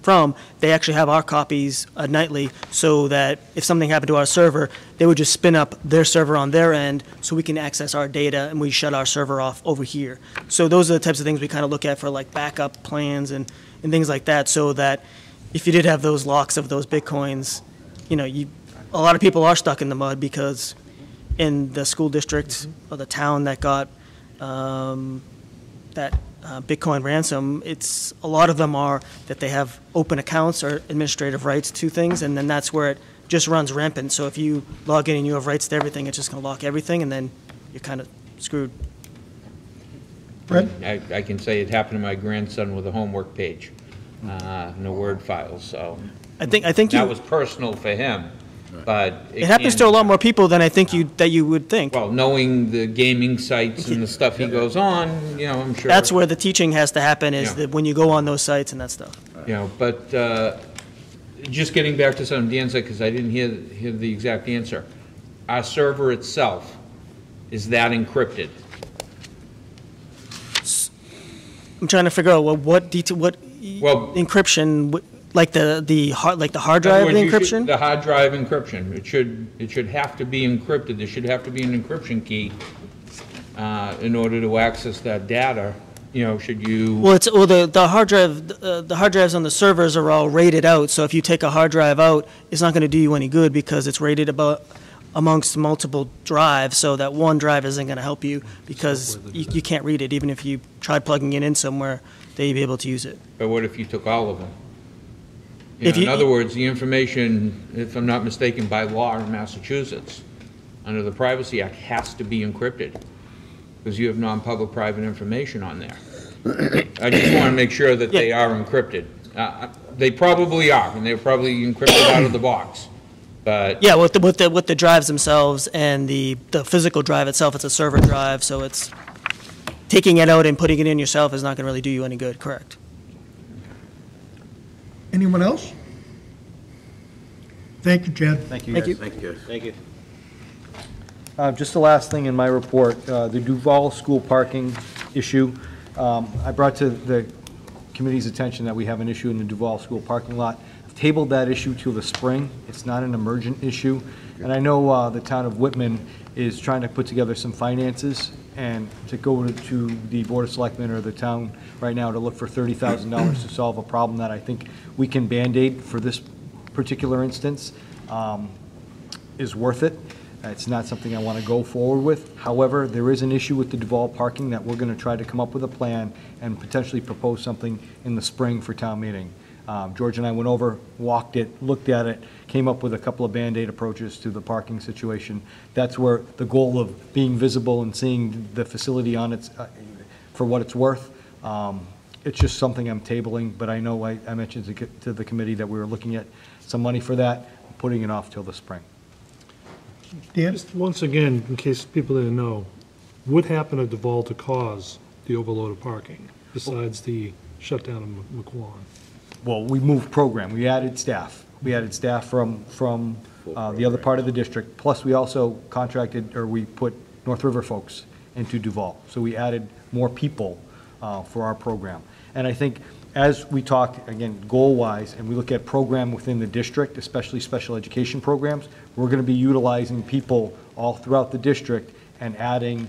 from, they actually have our copies nightly, so that if something happened to our server, they would just spin up their server on their end so we can access our data, and we shut our server off over here. So those are the types of things we kind of look at for like backup plans and things like that, so that if you did have those locks of those Bitcoins, a lot of people are stuck in the mud because in the school district or the town that got that Bitcoin ransom, a lot of them are that they have open accounts or administrative rights to things, and then that's where it just runs rampant. So if you log in and you have rights to everything, it's just going to lock everything, and then you're kind of screwed. Brett? I can say it happened to my grandson with a homework page, no Word files. So I think that was personal for him. but. It happens to a lot more people than I think you would think. Well, knowing the gaming sites and the stuff he goes on, you know, I'm sure. That's where the teaching has to happen, is Yeah. that when you go on those sites and that stuff. You know, but just getting back to something Dan said, because I didn't hear the exact answer. Our server itself, is that encrypted? I'm trying to figure out what encryption, like the hard drive In other words, encryption? The hard drive encryption. It should have to be encrypted. There should have to be an encryption key in order to access that data. You know, should you? Well, the hard drive, the hard drives on the servers are all rated out. So if you take a hard drive out, it's not going to do you any good because it's rated amongst multiple drives. So that one drive isn't going to help you because you can't read it. Even if you tried plugging it in somewhere, they'd be able to use it. But what if you took all of them? If In you- other words, the information, if I'm not mistaken, by law in Massachusetts, under the Privacy Act, has to be encrypted because you have non-public private information on there. I just want to make sure that they are encrypted. They probably are, and they're probably encrypted out of the box. But Yeah, with the drives themselves and the physical drive itself, it's a server drive, so it's taking it out and putting it in yourself is not going to really do you any good. Correct. Anyone else? Thank you, Chad. Thank you, Thank guys. you. Thank you. Thank you. Just the last thing in my report, the Duval School parking issue. I brought to the committee's attention that we have an issue in the Duval School parking lot. I've tabled that issue till the spring. It's not an emergent issue. And I know the town of Whitman is trying to put together some finances and to go to the Board of Selectmen or the town right now to look for $30,000 to solve a problem that I think we can Band-Aid for this particular instance is worth it. It's not something I want to go forward with. However, there is an issue with the Duval parking that we're going to try to come up with a plan and potentially propose something in the spring for town meeting. George and I went over, walked it, looked at it, came up with a couple of Band-Aid approaches to the parking situation. That's where the goal of being visible and seeing the facility on its, for what it's worth. It's just something I'm tabling, but I know I mentioned to the committee that we were looking at some money for that, putting it off till the spring. Dan? Just once again, in case people didn't know, what happened at Duval to cause the overload of parking, besides the shutdown of McQuon? Well, we moved program, we added staff. We added staff from the other part of the district, plus we also contracted, or we put North River folks into Duval. So we added more people for our program. And I think as we talk, again, goal-wise, and we look at program within the district, especially special education programs, we're going to be utilizing people all throughout the district and adding,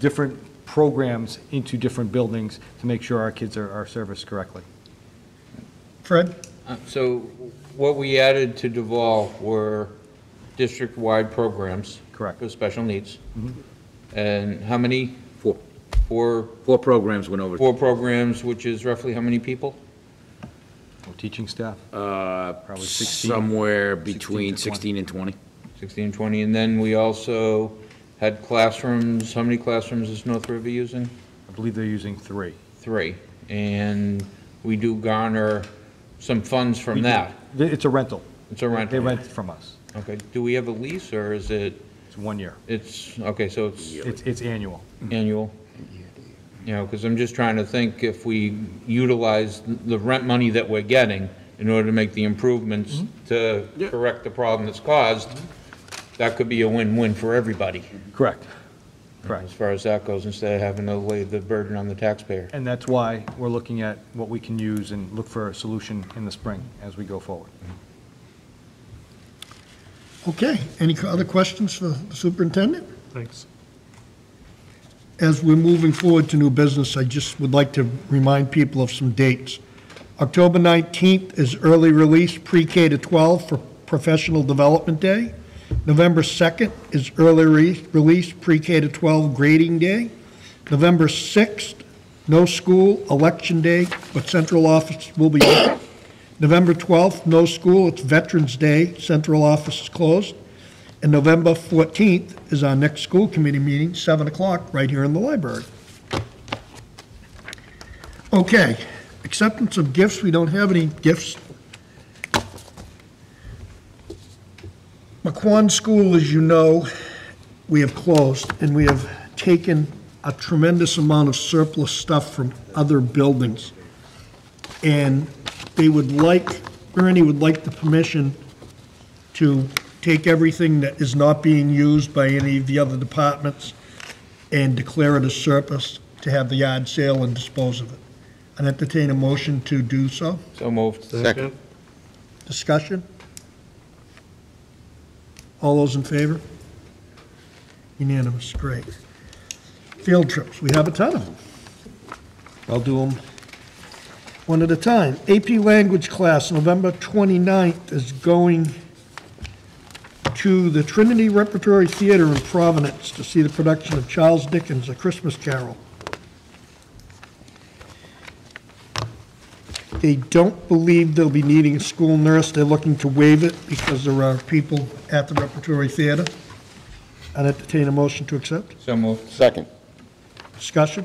different programs into different buildings to make sure our kids are serviced correctly. Fred? so what we added to Duval were district-wide programs. Correct. For special needs. And how many? Four programs went over. 4 programs, which is roughly how many people? Teaching staff? Probably 16. Somewhere between 16 16 and 20. 16 and 20, and then we also had classrooms. How many classrooms is North River using? I believe they're using 3. 3, and we do garner some funds from that. It's a rental. It's a rental. They rent from us. Okay, do we have a lease, or is it, It's 1 year. it's, okay, so it's It's annual. annual? Because I'm just trying to think if we utilize the rent money that we're getting in order to make the improvements to correct the problem that's caused, that could be a win-win for everybody. Correct. As Correct. far as that goes, instead of having to lay the burden on the taxpayer. And that's why we're looking at what we can use and look for a solution in the spring as we go forward. Okay, any other questions for the superintendent? Thanks. As we're moving forward to new business, I just would like to remind people of some dates. October 19th is early release pre-K to 12 for Professional Development Day. November 2nd is early release pre-K to 12 grading day. November 6th, no school, election day, but central office will be open. November 12th, no school, it's Veterans Day, central office is closed. And November 14th is our next school committee meeting, 7 o'clock, right here in the library. Okay, acceptance of gifts, we don't have any gifts. McQuon School, as you know, we have closed, and we have taken a tremendous amount of surplus stuff from other buildings. And they would like, Ernie would like the permission to take everything that is not being used by any of the other departments and declare it as surplus, to have the yard sale and dispose of it. I'd entertain a motion to do so. So moved. Second. Discussion? All those in favor? Unanimous, great. Field trips, we have a ton of them. I'll do them one at a time. AP Language class, November 29th, is going to the Trinity Repertory Theater in Providence to see the production of Charles Dickens' A Christmas Carol. They don't believe they'll be needing a school nurse. They're looking to waive it because there are people at the Repertory Theater. I'd entertain a motion to accept. So moved. Second. Discussion?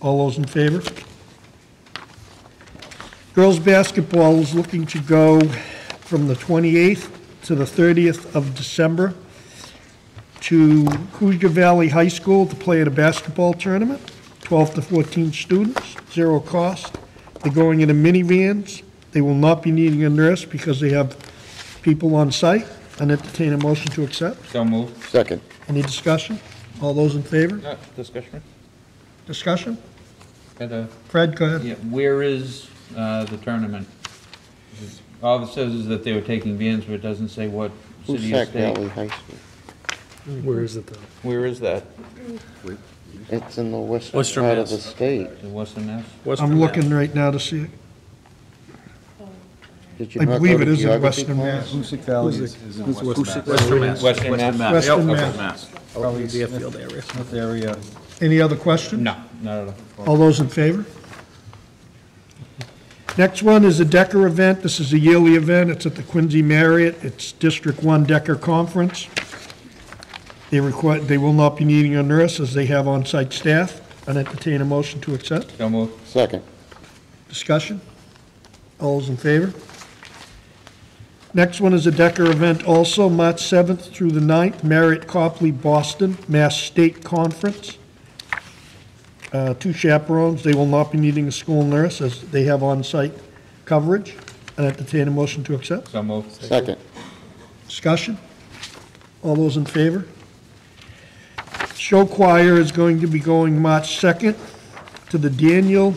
All those in favor? Girls' basketball is looking to go from the 28th to the 30th of December to Hoosier Valley High School to play at a basketball tournament, 12 to 14 students, zero cost. They're going in minivans. They will not be needing a nurse because they have people on site. I'd entertain a motion to accept. So moved. Second. Any discussion? All those in favor? Discussion? Discussion? Got a- Fred, go ahead. Yeah, where is the tournament? All it says is that they were taking vans, but it doesn't say what city or Hoosac state. Valley High School. Where is it, though? Where is that? It's in the western part of the state. In Western Mass? I'm looking right now to see it. Did you I not believe go it to is in geography Western class? Mass. Hoosick Valley is in Western Mass. Western Mass. Western Mass. Probably Smith area. Smith area. Any other questions? No, not at all. All those in favor? Next one is a Decker event. This is a yearly event. It's at the Quincy Marriott. It's District 1 Decker Conference. They will not be needing a nurse as they have on-site staff. I'd entertain a motion to accept. So moved. Second. Discussion? All those in favor? Next one is a Decker event also, March 7th through the 9th, Marriott Copley, Boston, Mass State Conference. 2 chaperones. They will not be needing a school nurse as they have on-site coverage. I'd entertain a motion to accept. So moved. Second. Discussion? All those in favor? Show choir is going to be going March 2nd to the Daniel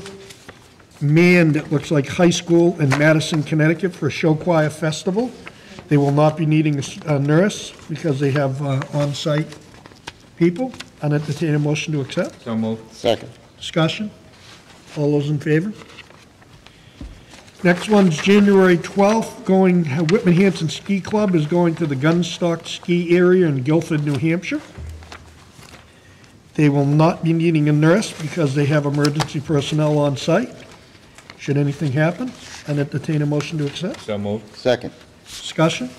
Mann, it looks like high school in Madison, Connecticut for a show choir festival. They will not be needing a nurse because they have on-site people. I'd entertain a motion to accept. So moved. Second. Discussion? All those in favor? Next one's January 12th, Whitman-Hanson Ski Club is going to the Gunstock Ski Area in Guilford, New Hampshire. They will not be needing a nurse because they have emergency personnel on site. Should anything happen, I'd entertain a motion to accept. So moved. Second. Discussion?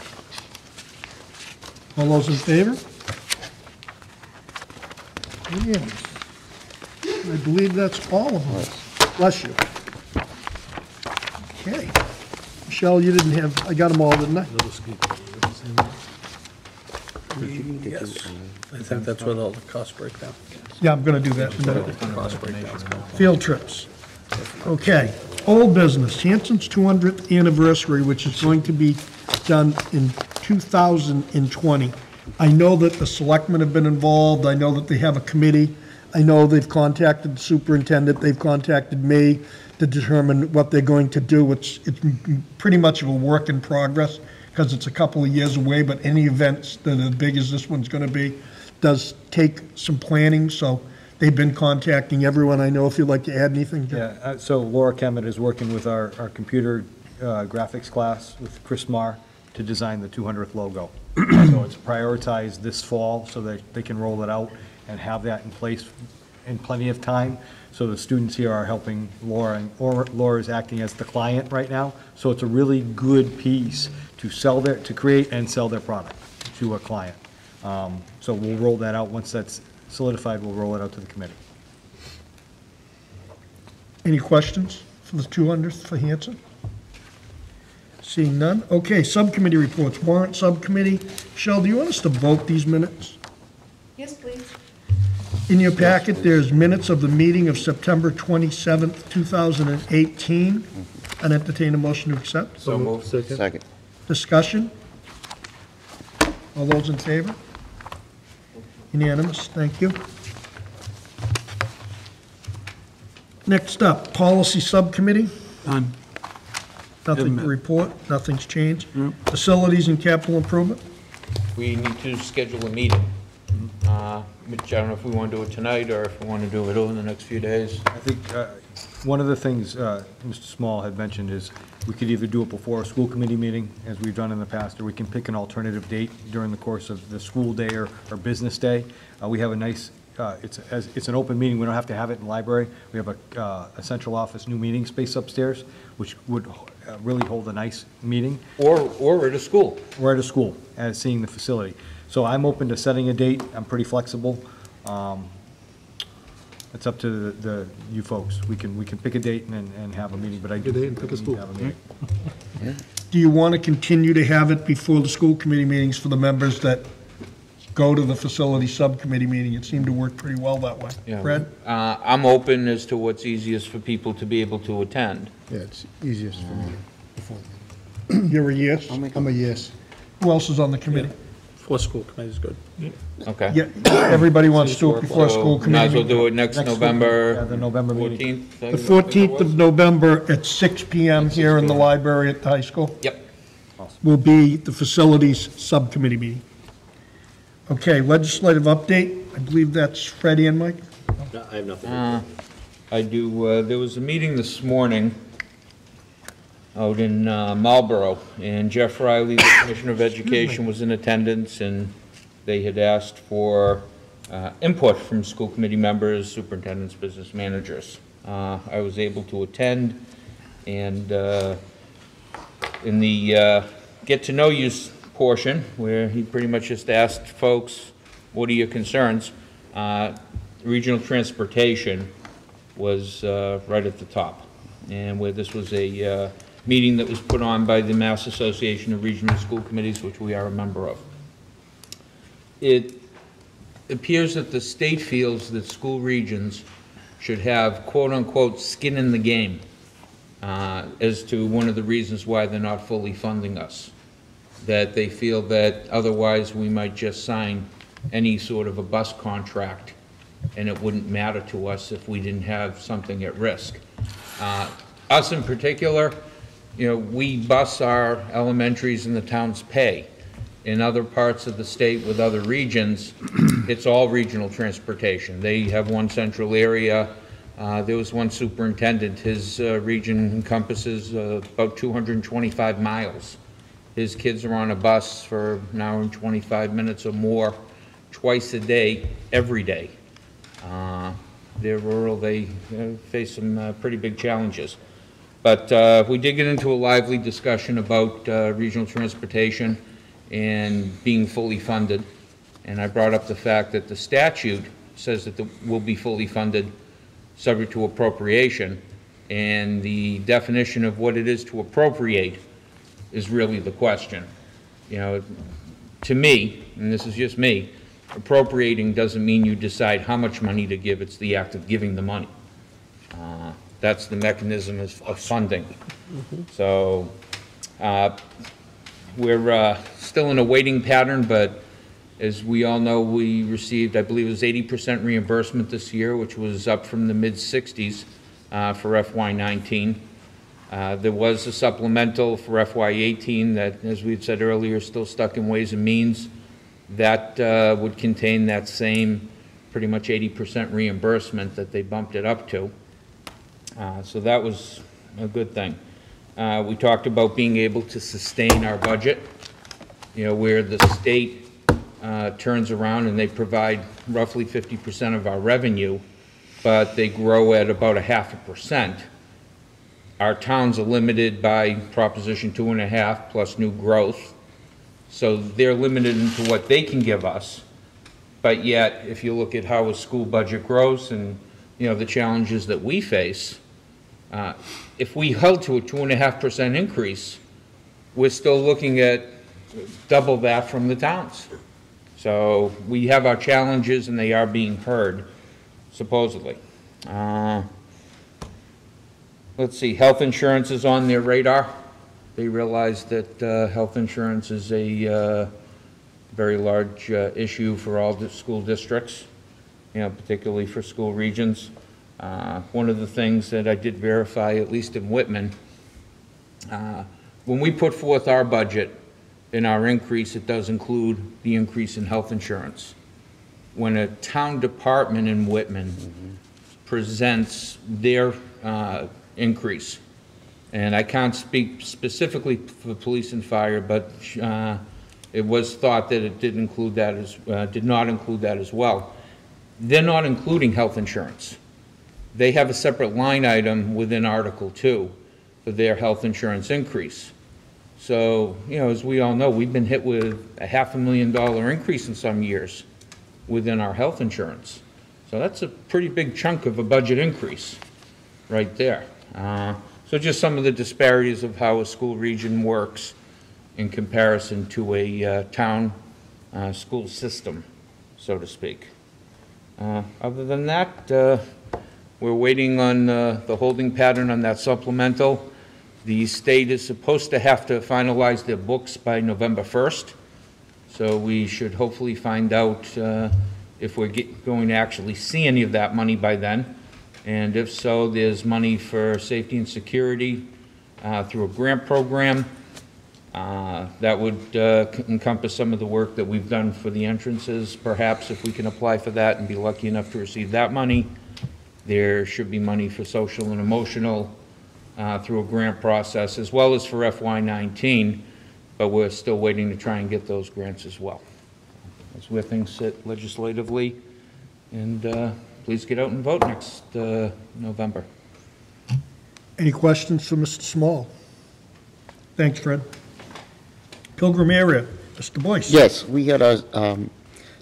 All those in favor? Unanimous. I believe that's all of them. Bless you. Okay. Michelle, you didn't have, I got them all, didn't I? Yes, I think that's with all the cost breakdown. Yeah, I'm going to do that in a minute. Cost breakdown. Field trips. Okay. Old business, Hanson's 200th anniversary, which is going to be done in 2020. I know that the selectmen have been involved. I know that they have a committee. I know they've contacted the superintendent. They've contacted me to determine what they're going to do. It's pretty much of a work in progress because it's a couple of years away, but any events that are as big as this one's going to be does take some planning, so they've been contacting everyone. I know if you'd like to add anything. Yeah, so Laura Kemet is working with our computer graphics class with Chris Marr to design the 200th logo. So it's prioritized this fall so that they can roll it out and have that in place in plenty of time. So the students here are helping Laura, and Laura is acting as the client right now. So it's a really good piece to create and sell their product to a client. So we'll roll that out. Once that's solidified, we'll roll it out to the committee. Any questions for the 200th for Hanson? Seeing none. Okay, subcommittee reports. Warrant Subcommittee. Shell, do you want us to vote these minutes? Yes, please. In your packet, there's minutes of the meeting of September 27th, 2018. I'd entertain a motion to accept. So moved. Second. Discussion? All those in favor? Unanimous, thank you. Next up, Policy Subcommittee. Done. Nothing to report, nothing's changed. Facilities and Capital Improvement. We need to schedule a meeting. Which I don't know if we want to do it tonight or if we want to do it over the next few days. I think one of the things Mr. Small had mentioned is we could either do it before a school committee meeting, as we've done in the past, or we can pick an alternative date during the course of the school day or business day. We have a nice, it's an open meeting, we don't have to have it in the library. We have a central office, new meeting space upstairs, which would really hold a nice meeting. Or at a school. Or at a school, as seeing the facility. So I'm open to setting a date, I'm pretty flexible. It's up to you folks. We can pick a date and have a meeting, but I do. Pick a date and pick a school. Have a meeting. Do you want to continue to have it before the school committee meetings for the members that go to the Facility Subcommittee meeting? It seemed to work pretty well that way. Yeah. Fred? I'm open as to what's easiest for people to be able to attend. Yeah, it's easiest for me. You're a yes? I'm a yes. Who else is on the committee? Before school committee is good. Okay. Yeah, everybody wants to do it before school So, might as well committee. do it next Next November yeah, the November meeting. 14th. The 14th of November at 6 PM here in the library at the high school Yep. will be the Facilities Subcommittee meeting. Okay, legislative update. I believe that's Freddie and Mike. I have nothing. I do, there was a meeting this morning out in Marlboro, and Jeff Riley, the Commissioner of Education, was in attendance, and they had asked for input from school committee members, superintendents, business managers. I was able to attend, and in the get-to-know-you portion, where he pretty much just asked folks, what are your concerns? Regional transportation was right at the top, and where this was a meeting that was put on by the Mass Association of Regional School Committees, which we are a member of. It appears that the state feels that school regions should have quote-unquote skin in the game as to one of the reasons why they're not fully funding us. That they feel that otherwise we might just sign any sort of a bus contract and it wouldn't matter to us if we didn't have something at risk. Us in particular, you know, we bus our elementaries in the town's pay. In other parts of the state with other regions, it's all regional transportation. They have one central area. There was one superintendent, his region encompasses about 225 miles. His kids are on a bus for an hour and 25 minutes or more, twice a day, every day. They're rural, they face some pretty big challenges. But we did get into a lively discussion about regional transportation and being fully funded. And I brought up the fact that the statute says that we'll be fully funded subject to appropriation. And the definition of what it is to appropriate is really the question. You know, to me, and this is just me, appropriating doesn't mean you decide how much money to give, it's the act of giving the money. That's the mechanism of funding. So we're still in a waiting pattern, but as we all know, we received, I believe it was 80% reimbursement this year, which was up from the mid-60s for FY19. There was a supplemental for FY18 that, as we had said earlier, is still stuck in Ways and Means. That would contain that same pretty much 80% reimbursement that they bumped it up to. So that was a good thing. We talked about being able to sustain our budget, you know, where the state turns around and they provide roughly 50% of our revenue, but they grow at about 0.5%. Our towns are limited by Proposition 2.5 plus new growth. So they're limited into what they can give us. But yet, if you look at how a school budget grows and, you know, the challenges that we face, if we held to a 2.5% increase, we're still looking at double that from the towns. So we have our challenges, and they are being heard, supposedly. Let's see, health insurance is on their radar. They realize that health insurance is a very large issue for all the school districts, particularly for school regions. One of the things that I did verify, at least in Whitman, when we put forth our budget and our increase, it does include the increase in health insurance. When a town department in Whitman presents their increase, and I can't speak specifically for police and fire, but it was thought that it did include that did not include that as well. They're not including health insurance. They have a separate line item within Article 2 for their health insurance increase. So, as we all know, we've been hit with a $500,000 increase in some years within our health insurance. So that's a pretty big chunk of a budget increase right there. So just some of the disparities of how a school region works in comparison to a town school system, so to speak. Other than that, we're waiting on the holding pattern on that supplemental. The state is supposed to have to finalize their books by November 1st, so we should hopefully find out if we're going to actually see any of that money by then. And if so, there's money for safety and security through a grant program. That would encompass some of the work that we've done for the entrances. Perhaps if we can apply for that and be lucky enough to receive that money, there should be money for social and emotional through a grant process, as well as for FY19, but we're still waiting to try and get those grants as well. That's where things sit legislatively, and please get out and vote next November. Any questions for Mr. Small? Thanks, Fred. Pilgrim area, Mr. Boyce. Yes, we had a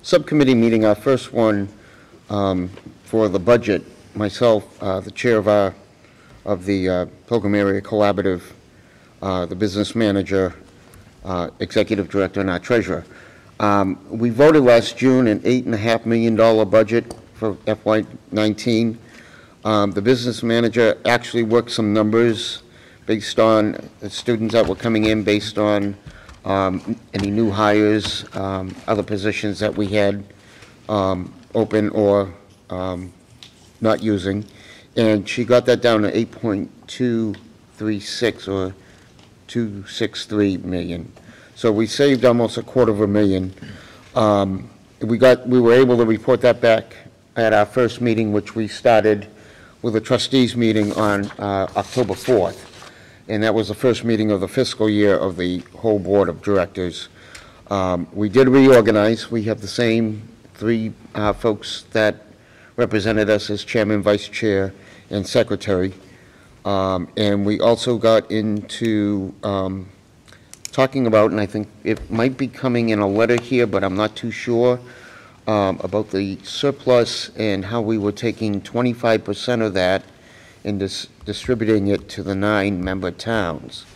subcommittee meeting, our first one for the budget. Myself, the chair of the Pilgrim Area Collaborative, the business manager, executive director, and our treasurer. We voted last June an $8.5 million budget for FY19. The business manager actually worked some numbers based on the students that were coming in, based on any new hires, other positions that we had open or not using, and she got that down to 8.236 or 263 million. So we saved almost $250,000. We were able to report that back at our first meeting, which we started with a trustees meeting on October 4th. And that was the first meeting of the fiscal year of the whole board of directors. We did reorganize. We have the same three folks that represented us as chairman, vice chair, and secretary. And we also got into talking about, and I think it might be coming in a letter here, but I'm not too sure, about the surplus and how we were taking 25% of that and distributing it to the 9-member towns.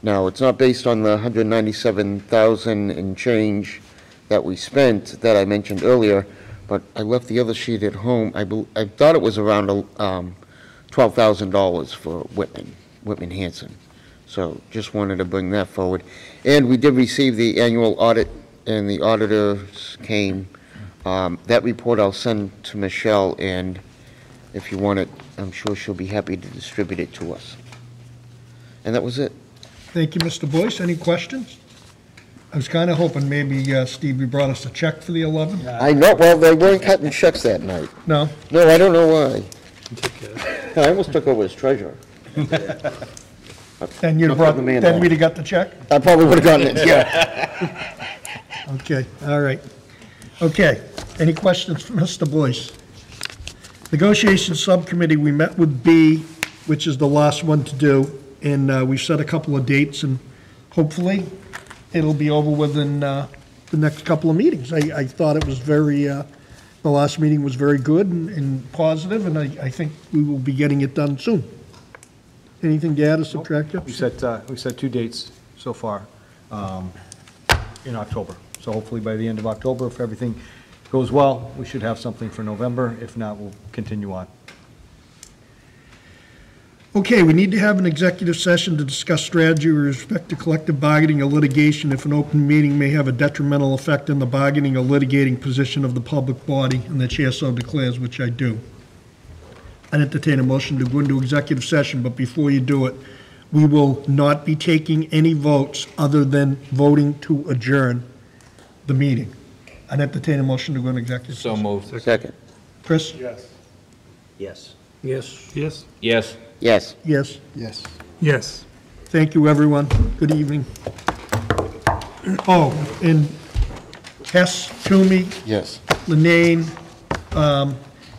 Now, it's not based on the $197,000 and change that we spent that I mentioned earlier, but I left the other sheet at home. I thought it was around $12,000 for Whitman-Hanson. So just wanted to bring that forward. And we did receive the annual audit, and the auditors came. That report I'll send to Michelle, and if you want it, I'm sure she'll be happy to distribute it to us. And that was it. Thank you, Mr. Boyce. Any questions? I was kind of hoping maybe, Steve, you brought us a check for the 11. I know, well, they weren't cutting checks that night. No? No, I don't know why. I almost took over as treasurer. And you'd have brought, then we'd have got the check? I probably would have gotten it, yeah. Okay, all right. Okay, any questions for Mr. Boyce? Negotiations Subcommittee, we met with B, which is the last one to do, and we set a couple of dates, and hopefully it'll be over within the next couple of meetings. I thought it was very, the last meeting was very good and positive, and I think we will be getting it done soon. Anything to add or subtract? We set 2 dates, so far in October. So hopefully by the end of October, if everything goes well, we should have something for November. If not, we'll continue on. Okay, we need to have an executive session to discuss strategy with respect to collective bargaining or litigation if an open meeting may have a detrimental effect on the bargaining or litigating position of the public body, and the chair so declares, which I do. I'd entertain a motion to go into executive session, but before you do it, we will not be taking any votes other than voting to adjourn the meeting. I'd entertain a motion to go into executive So session. moved. Second. Chris? Yes. Yes. Yes. Yes. Yes. Yes. Yes. Yes. Thank you, everyone. Good evening. Oh, and Hess, Toomey, Yes. Linnane,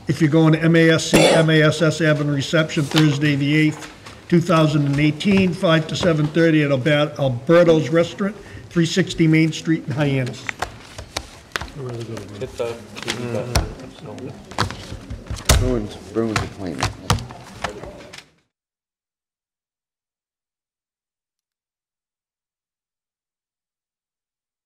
if you're going to MASS Avenue Reception, Thursday, the 8th, 2018, 5 to 7:30 at Alberto's Restaurant, 360 Main Street in Hyannis. Bruins appointment.